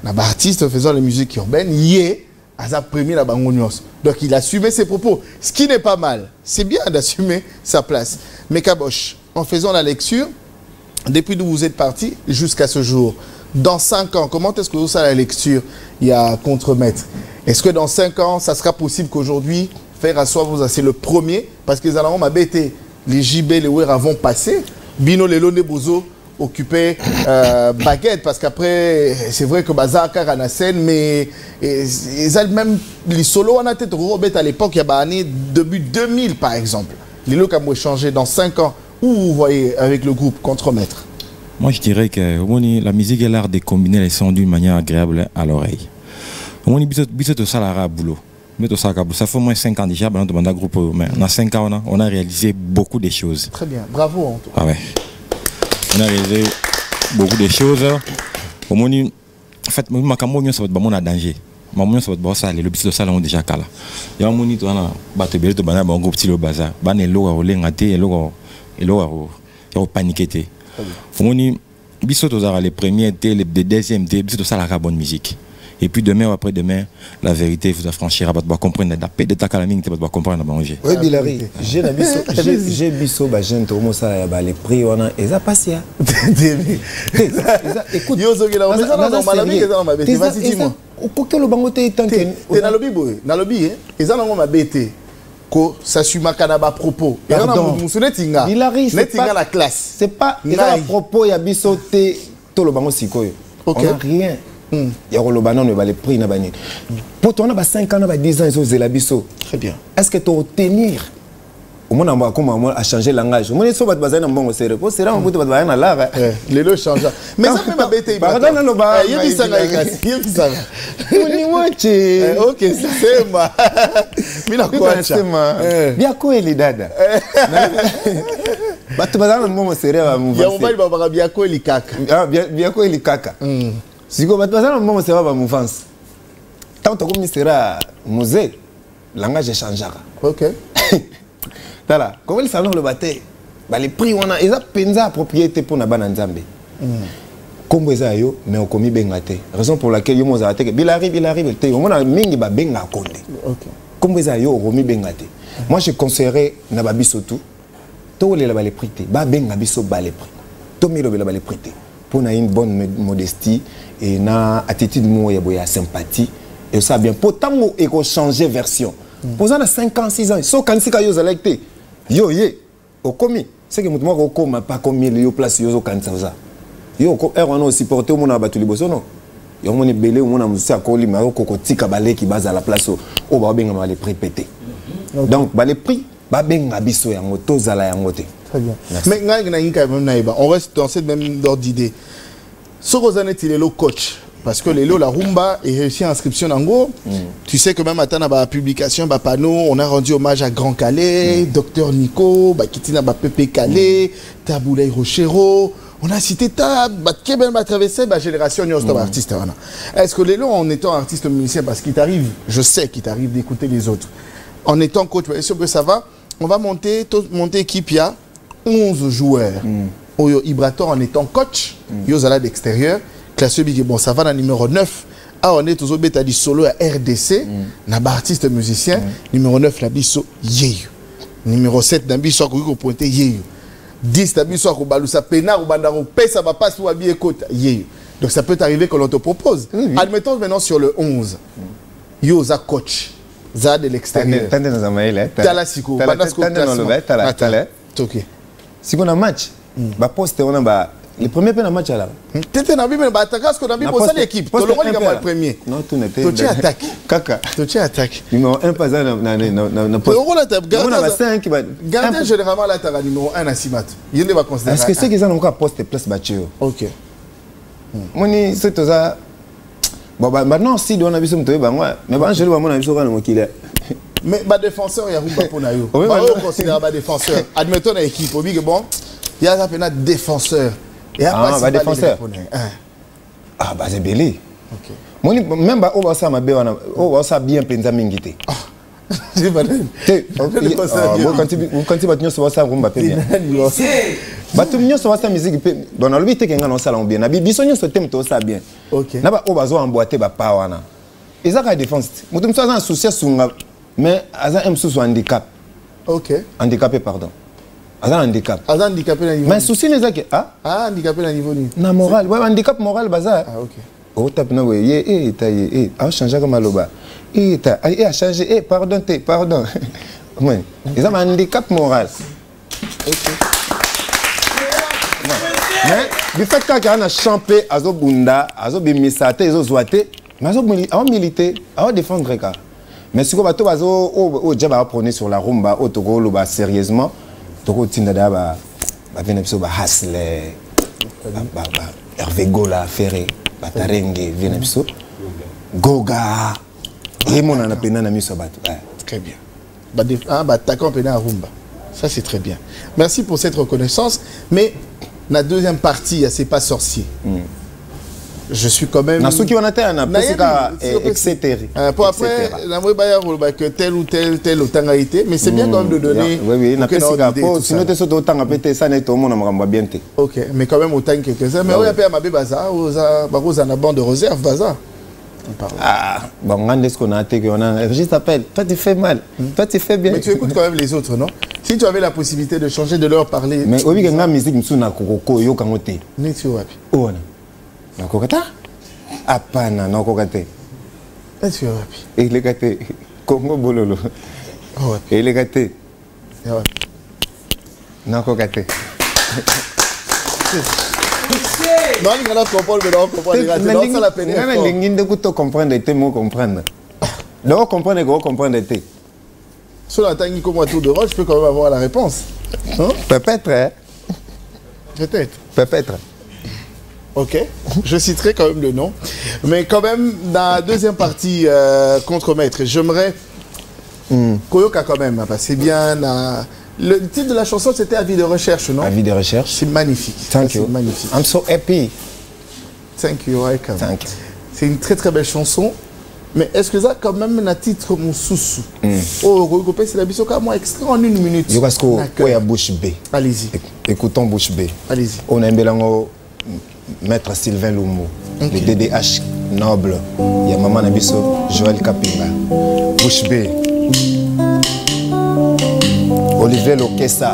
Un artiste faisant la musique urbaine, il a premier la Bangonios. Donc il a assumé ses propos, ce qui n'est pas mal. C'est bien d'assumer sa place. Mais Kabosh, en faisant la lecture, depuis d'où vous êtes parti jusqu'à ce jour, dans 5 ans, comment est-ce que vous savez la lecture il y a Contre-maître? Est-ce que dans 5 ans, ça sera possible qu'aujourd'hui, faire asseoir vous, c'est le premier? Parce que les Allemands m'ont bêté, les JB, les WER vont passer. Bino, les Lone Bozo, occupé baguette parce qu'après c'est vrai que Bazar car en scène mais ils ont même les solos on a tête Robert à l'époque il y a année début 2000 par exemple les locaux ont changé dans 5 ans où vous voyez avec le groupe Contre-maître? Moi je dirais que la musique est l'art de combiner les sons d'une manière agréable à l'oreille. On est tout ça à boulot. Ça fait au moins 5 ans déjà, dans le groupe. Mais dans 5 ans, on a réalisé beaucoup de choses. Très bien, bravo en tout cas. Ah ouais. On a réalisé beaucoup de choses. Au moins, en fait, ma campagne, ça va être un danger. Ma campagne, ça va être ça, le business de ça, on déjà calé. Il y a un moment où on a battu le bazar, on a un petit bazar. On a paniqué. Au moins, les premiers, les deuxièmes, c'est ça la bonne musique. Et puis demain ou après-demain, la vérité vous affranchira, vous allez comprendre. De ta calamine, vous allez comprendre. Oui, Bilary, j'ai biso, j'ai les prix, on a et ça passe. Écoute, c'est pas à propos, il y a biso, tout le bango sikoyo. On n'a rien. Il y a les prix. Pour toi, on a 5 ans, 10 ans, ils ont biso. Très bien. Est-ce que tu vas tenir? Au moins, on a changé le langage. Au moins, il y a des gens qui ont changé le langage. C'est là où on a changé. Les deux changent. Mais ça fait ma bêtise. Pardon, non, il y a des gens qui ont changé. Ok, c'est moi. C'est moi. Bien quoi, il est dada. Tu vas dans le monde sérieux. Il y a un peu de bien quoi, il est caca. Bien quoi, il est caca. Si vous avez un moment, c'est pas mon fans. Tant que vous sera musée, le langage changera. Ok. Voilà. Comment le salon le battait? Les prix, on a une propriété pour la banane Zambé. Comme vous avez mais on commis bengate. Raison pour laquelle vous avez dit Bilary, on a mingi ba benga konde. Comme vous avez commis bengate. Moi, je conseillerais na babi surtout. Tous les prix, ba benga biso ba les prix. Tous les prix. Pour une bonne modestie et une attitude de sympathie. Et ça bien. Pourtant, il faut changer version. Pour ça, 5 ans, 6 ans, so quand c'est que vous avez été, yo, au commis, c'est que moi, au commis, pas commis, yo place, yo, quand ça. Yo, on a supporté au monde à battre les bossons, non? Yo, on est belé, on a monsieur à coller, mais au tika balé qui base à la place, au bas bien, on va les prépéter. Donc, les prix, bah bien, abisso, ya moto, zala, ya moté. Très bien. Mais on reste dans cette même ordre d'idée. Ce que vous avez dit, le coach. Parce que la rumba est réussi à inscription en gros. Tu sais que même à la publication, on a rendu hommage à Grand Calais, Docteur Nico, Kitina Pepe Calais, Taboulay Rochero. On a cité Keben va traverser la génération d'artistes. Est-ce que les lots, en étant artiste musicien, parce qu'il t'arrive, je sais qu'il t'arrive d'écouter les autres, en étant coach, bien sûr que ça va, on va monter équipe, il y a 11 joueurs. Ibrator en étant coach, Yozala d'extérieur, classé bon ça va dans le numéro 9. On est tous au bêta du solo à RDC, n'a pas artiste musicien, numéro 9 la biso yeyo. Numéro 7 n'a biso ko pointer yeyo. 10 la biso ko balusa pena ou bandaro pesa va pas ou habiller côte yeyo. Donc ça peut arriver que l'on te propose. Admettons maintenant sur le 11. Yoza coach. Za de l'extérieur. Tande dans amaile. Tala siko, bandasko tala. OK. Si on a match, ba poste on a le premier peu dans match là. T'étais dans bien ba attaquer parce que dans bien pour ça l'équipe. Tout le monde est le premier. Non, tout n'était. Tu attaques. Kaka. Tu attaques. Numéro 1 pas na poste. On a gardien 5 ba. Gardien généralement là tu as numéro 1 à Simat. Il ne va considérer. Est-ce que c'est qu'ils ont encore poste place battu? OK. Moni c'est tout ça. Bon maintenant si on a vu ça me moi mais je le mon ami sur le qu'il est. Mais ba défenseur il y a Rumba Ponayo. On considère ba défenseur. Admettons une équipe au big bon. Il y a un défenseur. Et après, bah défenseur. Ah, bah c'est belé. Ok. Même bah, on va ça bien penza mingité. C'est pas vrai. Quand tu vas tenir sur ça, on va payer bien. Bah tu venir sur ça musique, bon on le vite qu'un non salon bien. Nabi bisonyo ce thème tout ça bien. Ok. Na ba on va zo emboîter ba pa wana. Et ça la défense. Mutum ça un souci sunga, mais aza un souci handicap. Ok. Handicapé pardon. Azan handicap. Azan handicapé na niveau. Mais souci les que handicapé na niveau ni. Na moral, ouais handicap moral bazar. Ah OK. Oh tape na ouais a changé comme maloba. A changé pardon. Ouais. Ils ont un handicap moral. OK. Mais du fait qu'on a champé azo bunda, azo bimisate, azo zoate, mais azo militer, azo défendre ka. Mais si on va tout azo au diable prôner sur la rumba, au togo lo ba sérieusement. Toko Tindada va venir sur Hasle, Hervé Gola, Ferré, Batarenge, venir sur Goga. Et mon anapena na miso bato. Très bien. Attaquant pena rumba. Ça c'est très bien. Merci pour cette reconnaissance. Mais la deuxième partie, c'est pas sorcier. Je suis quand même. Nasu qui on a etc. Pour après, que tel ou tel autant a été, mais c'est bien quand même de donner. Oui, n'a pas sinon tu sautes autant à péter ça n'est au monde on bien. Ok, mais quand même autant quelques-uns. Mais on a pas ma baza, aux en bande de réserve baza. Ah, bon, on a ce qu'on a été qu'on a. Juste appelle. Toi tu fais mal, toi tu fais bien. Mais tu écoutes quand même les autres, non? Si tu avais la possibilité de changer, de leur parler. Mais au lieu de la musique, nous na kokoko yo kangote. Ni tu wapi? Oh na. Na kokata? Apana na kokate. Tu wapi? Et les gâtés Congo bololo. Oh wapi? Et les gâtés. Wapi? Na kokate. Non, il y a comprendre, mais non, comprendre les gâtés. Non, ça la peine. Il y a de comprendre et mots comprendre. Donc comprendre et comprendre et sur la tangue comme un tour de rôle, je peux quand même avoir la réponse. Hein? Peut-être, hein? Peut-être. Peut-être. Ok, je citerai quand même le nom. Mais quand même, dans la deuxième partie contre-maître, j'aimerais Koyoka quand même, parce que c'est bien. Le titre de la chanson, c'était Avis de recherche, non? Avis de recherche. C'est magnifique. Thank you. Magnifique. I'm so happy. Thank you, welcome. Thank you. C'est une très très belle chanson. Mais est-ce que ça quand même un titre mon sous-sous? Oh, regrouper c'est la biso comme moi extrait en 1 minute. Je pense qu'il y a Bouche B. Allez-y. Écoutons Bouche B. Allez-y. On a un maître Sylvain Lumu, le DDH noble. Il y a maman Nabiso, Joël Kapinga. Bouche B. Olivier Lokessa.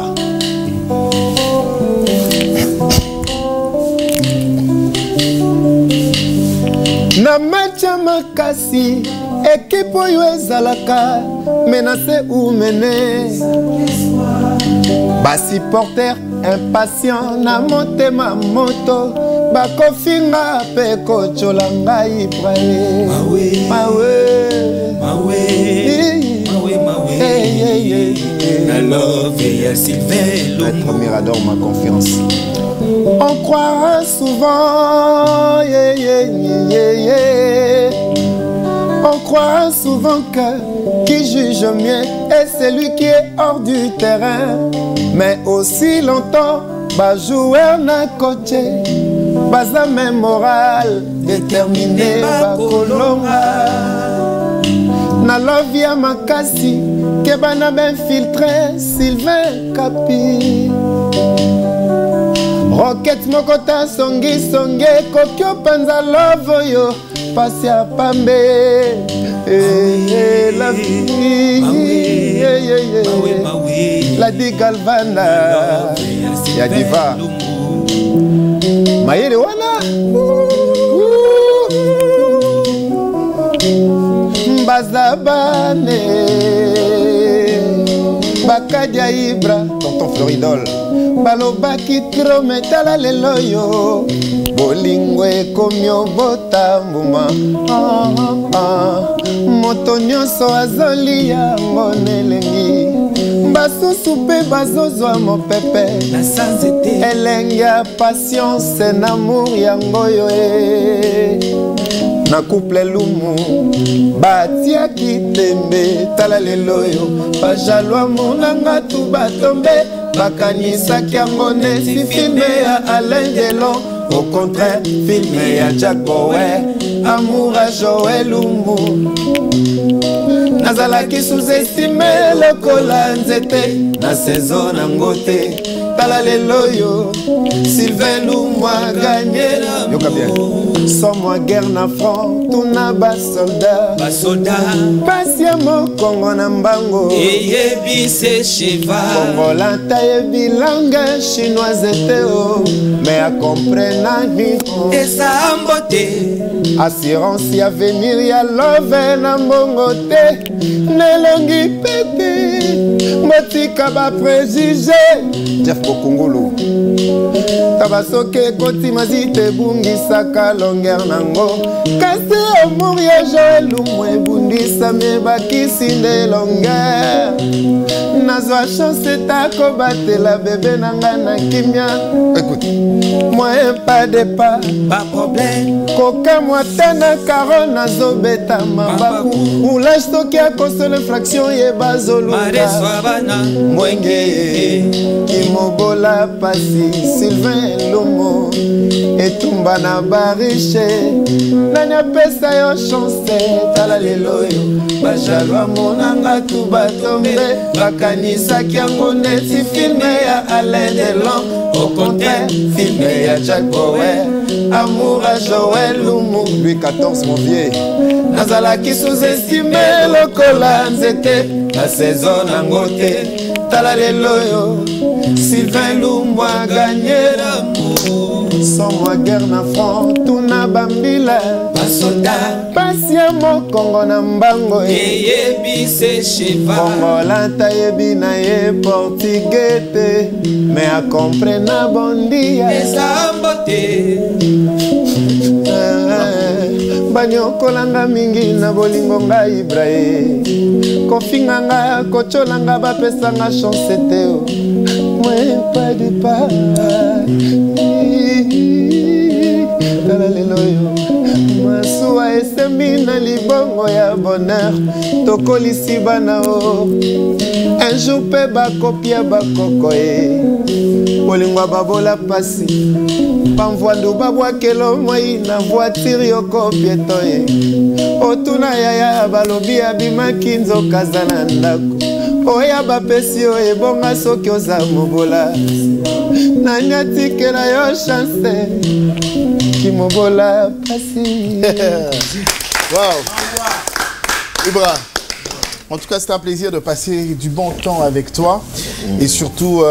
Na macha makasi équipe oyo ezalaka menacé ou mené ba supporter impatient na motema moto bakofinga pe kochola ngai praye I love you, Sylvain Lumu. Maître Mirador, ma confiance. On croira souvent, on croira souvent que qui juge mieux est celui qui est hors du terrain. Mais aussi longtemps, bas joueur n'a coaché, bas même moral, déterminé, bas colonga. Na love ya makasi, ke bana ben filtré, Sylvain Kapi. Rocket mokota songi songe kokyo panza love yo pasi ya pambe la vie la di galvana ya diva mayele wana bazabane bakadia ibra tonton Floridol balobaki kilometala lelo yo bolingo ekomi obota mbuma moto nyonso azoli yango nelengi basusu mpe bazozwa mopepe elenge ya patience na amour yango yo na couple Lumu batiaki tembe tala lelo yo bajalwa monanga tu batombe bakanisaki yango nesi filme ya Alain Delon au contraire filme ya Jack Bower amour à Joël Lumu nazalaki sous-estimé lokola nzete na saison nango te tala lelo yo Sylvain Lumu a gagné l'amour sans moi guerre na front tuna basoldat pasi ya mokongo na mbango eyebi se cheval kongolanta yebi langue chinoise te o mais a comprenani eza mbote assurance ya avenir ya love na mbongo te nelongi pete motika bapréjugé Jeff Bokungulu tabasoke kotima zite bungisaka longueur nango kasi amour ya Joël Lumu ebundisa nzambe bakisi nde longueur nazwa chance takobatela bebe nanga na kimia. Écoute, moyen pas de pas problème kokamwa tana karo nazobeta mabaku oulage soki akosole fraction yeba zoluka mwenge kimobola pasi Sylvain Lomo etumba na bariche nani apesa yo chance tala lelo yo bajalwa monanga tu batombe bakanisaki yango neti filme ya Alain Delon. Au contraire, filmé à Jack Bauer, amour à Joël Loumou, Louis XIV mon vieux. Nazala qui sous-estimé le collant, c'était la saison nangote. Tala le loyo, Sylvain Loumou a gagné l'amour. Sans moi guerre na front, tout na bambila. Basoda, pasiamo Congo na mbango. Yebi se cheval. Congo lanta yebi na ye portugete. Mais à comprendre na bondia. Esambote. Banyokolanga mingi na bolingo nga Ibrae. Kofinganga kocholanga bapesanga chance teo. Moi pas de pas. Tala lelo yo masuwa esembi na libongo ya bonheur tokolisi bana o un jour pe bakopia bakoko ye bolingwa babola pasi pamvwandu babwakelo moi na voiture yokopieto ye otuna yaya balobi abimaki nzoka za na ndako oya bapesi yo ebonga soki oza mobola nani atikela yo chance kimobola pasi. Wow. Ibra, en tout cas c'est un plaisir de passer du bon temps avec toi et surtout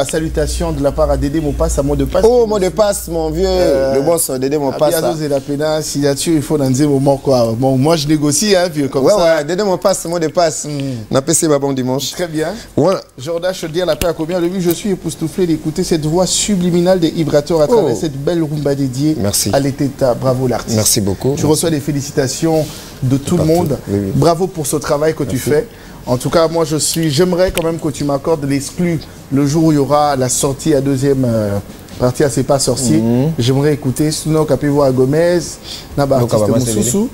salutations de la part à Dédé Mopass, à mot de passe. Oh, mot de passe, mon vieux, le boss Dédé Mopass. C'est la peine, signature, il faut dans un moment quoi. Bon, moi je négocie, hein, vieux, comme ça. Ouais, Dédé Mopass, mot de passe. On a passé ma bon dimanche. Très bien. Voilà. Jordan, je te dis à la paix à combien de vues je suis époustouflé d'écouter cette voix subliminale des Ibrator à travers cette belle rumba dédiée à l'État. Bravo l'artiste. Merci beaucoup. Tu reçois des félicitations de tout le monde. Oui, oui. Bravo pour ce travail que tu fais. En tout cas, moi, j'aimerais quand même que tu m'accordes l'exclu le jour où il y aura la sortie à deuxième partie à C'est pas sorcier. J'aimerais écouter sinon Capivo à Gomez, Naba artiste Moussoussou.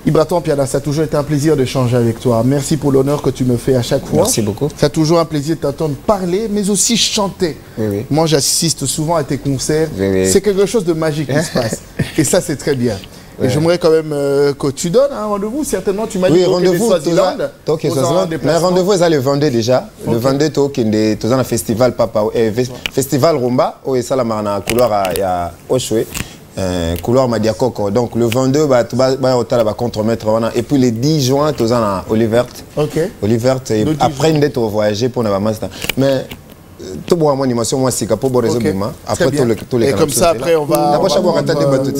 Ibraton Piana, ça a toujours été un plaisir d'échanger avec toi. Merci pour l'honneur que tu me fais à chaque fois. Merci beaucoup. C'est toujours un plaisir de t'entendre parler, mais aussi chanter. Oui, oui. Moi, j'assiste souvent à tes concerts. Oui, oui. C'est quelque chose de magique qui se passe. Et ça, c'est très bien. Et j'aimerais quand même que tu donnes un rendez-vous. Certainement, tu m'as dit rendez-vous. Mais rendez-vous, c'est le vendredi déjà. Le vendredi, tu as un festival Papa, festival Rumba, où ça la marna couloir à Oshwe, couloir Madiakoko. Donc le 22, tu vas contre-mettre. Et puis le 10 juin, tu as Olivert. Ok. Olivert. Après, tu vas voyager pour un master. Mais tout bon animation moi c'est pour réseau mouvement après tous les et comme ça après on va d'abord chaque rater débat tout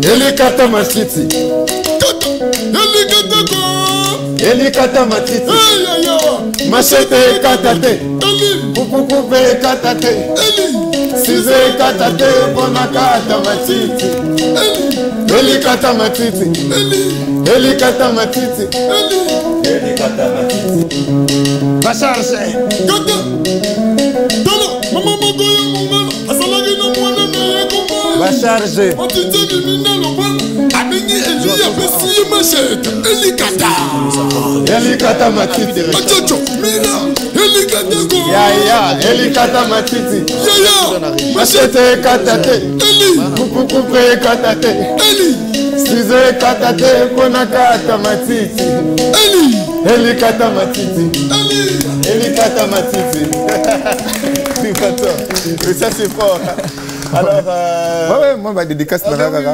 Elikata Masiti Elikata Matiti Machete katate Pupupupe katate Size katate Bonakata Matiti Elikata Matiti Elikata Matiti Elikata Matiti Bacharge Kata Tolo Mama Mogoya Mungano Asalagi no mwana na yekumba Bacharge Otiteni minalo bana Abingi Eli Apesi Machete Elikata Elikata Matiti Achocho Mina Elikata Go Ya Elikata Matiti Ya Machete katate Eli Pupupupe katate Eli Size katate Bonakata Matiti Eli Elikata Matiti Eli Elikata Matiti. Mais ça c'est fort. Alors, ouais, moi, ma dédicace,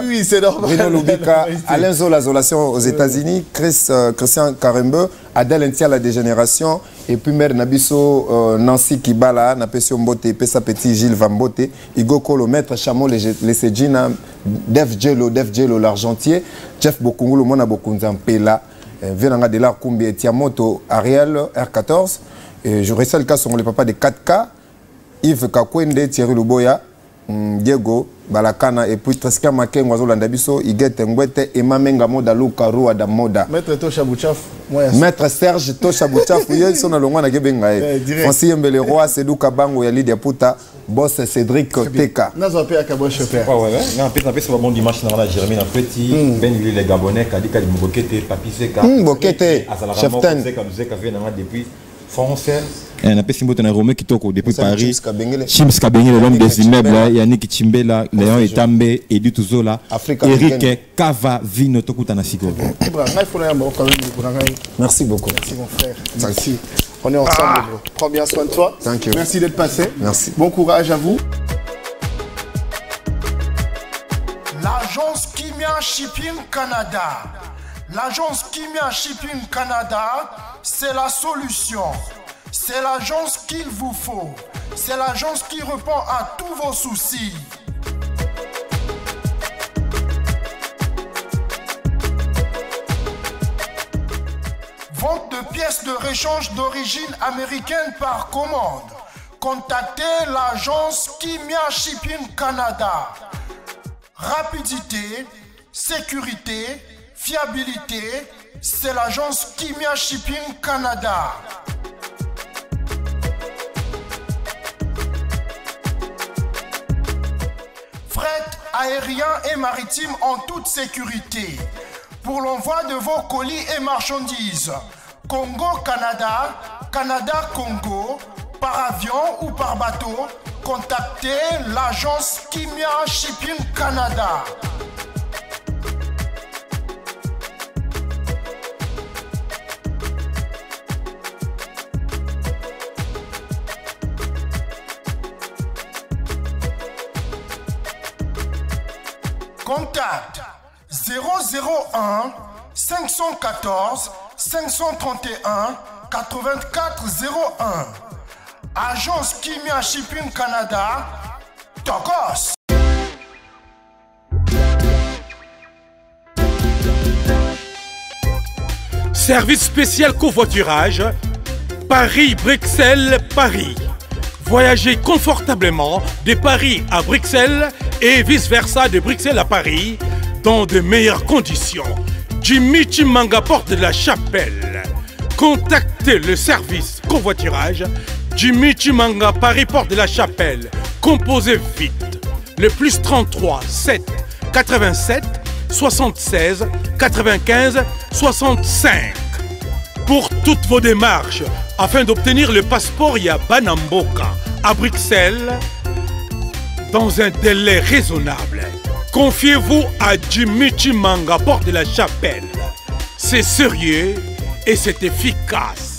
oui, c'est normal. Bruno Lubika, Alain Zola, Zolation aux États-Unis, Christian Karembe, Adèle Intia, la dégénération, et puis Mère Nabiso, Nancy Kibala, Napesio Mbote, Pessa Petit, Gilles Vambote, Igo Kolo, Maître Chamon, les Sedjina, Def Jello, l'Argentier, Jeff Bokungu, le Mona Bokunzan Pela, Venanga de l'Arkumbi, Tiamoto, Ariel, R14. Et je reste le cas sur les papas de 4K, Yves Kakwende, Thierry Luboya, Diego, Balakana, et puis Treska Maken, Oiseau Landabiso, Iguette Ngwete, Emma Menga Moda, Lukaru, Adamoda. Maître Tosha Bouchaf. Maître Serge Tosha Bouchaf, ils sont dans le Rwanda Gebengae. Francis Mbele Roi, Sedou Kabango, Yali Diaputa, Boss Cédric Teka. Nazopé à Kaboche Père. Ouais, non, c'est un bon dimanche dans la Jérémy, un petit, Ben les Gabonais, Kadika, Bokete, Papi Seka. Bokete, Cheftain. Depuis français. Et on a fait un Romé qui toque depuis Paris. Chims Kabengele, l'homme des immeubles, Yannick Chimbela, Léon Etambe, Edu Tuzola, Eric Kava, Vino Tokutanasiko. Merci beaucoup. Merci mon frère. Merci. On est ensemble, bro. Prends bien soin de toi. Thank you. Merci d'être passé. Merci. Bon courage à vous. L'agence Kimia Shipping Canada. L'agence Kimia Shipping Canada, c'est la solution. C'est l'agence qu'il vous faut. C'est l'agence qui répond à tous vos soucis. Vente de pièces de réchange d'origine américaine par commande. Contactez l'agence Kimia Shipping Canada. Rapidité, sécurité, fiabilité, c'est l'agence Kimia Shipping Canada. Fret aérien et maritime en toute sécurité. Pour l'envoi de vos colis et marchandises, Congo-Canada, Canada-Congo, par avion ou par bateau, contactez l'agence Kimia Shipping Canada. Contact 001 514 531 8401. Agence Kimia Shipping Canada, Tokos. Service spécial covoiturage, Paris-Bruxelles-Paris. Voyagez confortablement de Paris à Bruxelles et vice-versa de Bruxelles à Paris dans de meilleures conditions. Jimmy Chimanga, porte de la Chapelle. Contactez le service covoiturage Jimmy Chimanga, Paris, porte de la Chapelle. Composez vite. Le plus 33 7 87 76 95 65. Pour toutes vos démarches, afin d'obtenir le passeport Yabanamboka à Bruxelles, dans un délai raisonnable, confiez-vous à Jimmy Chimanga, porte de la Chapelle. C'est sérieux et c'est efficace.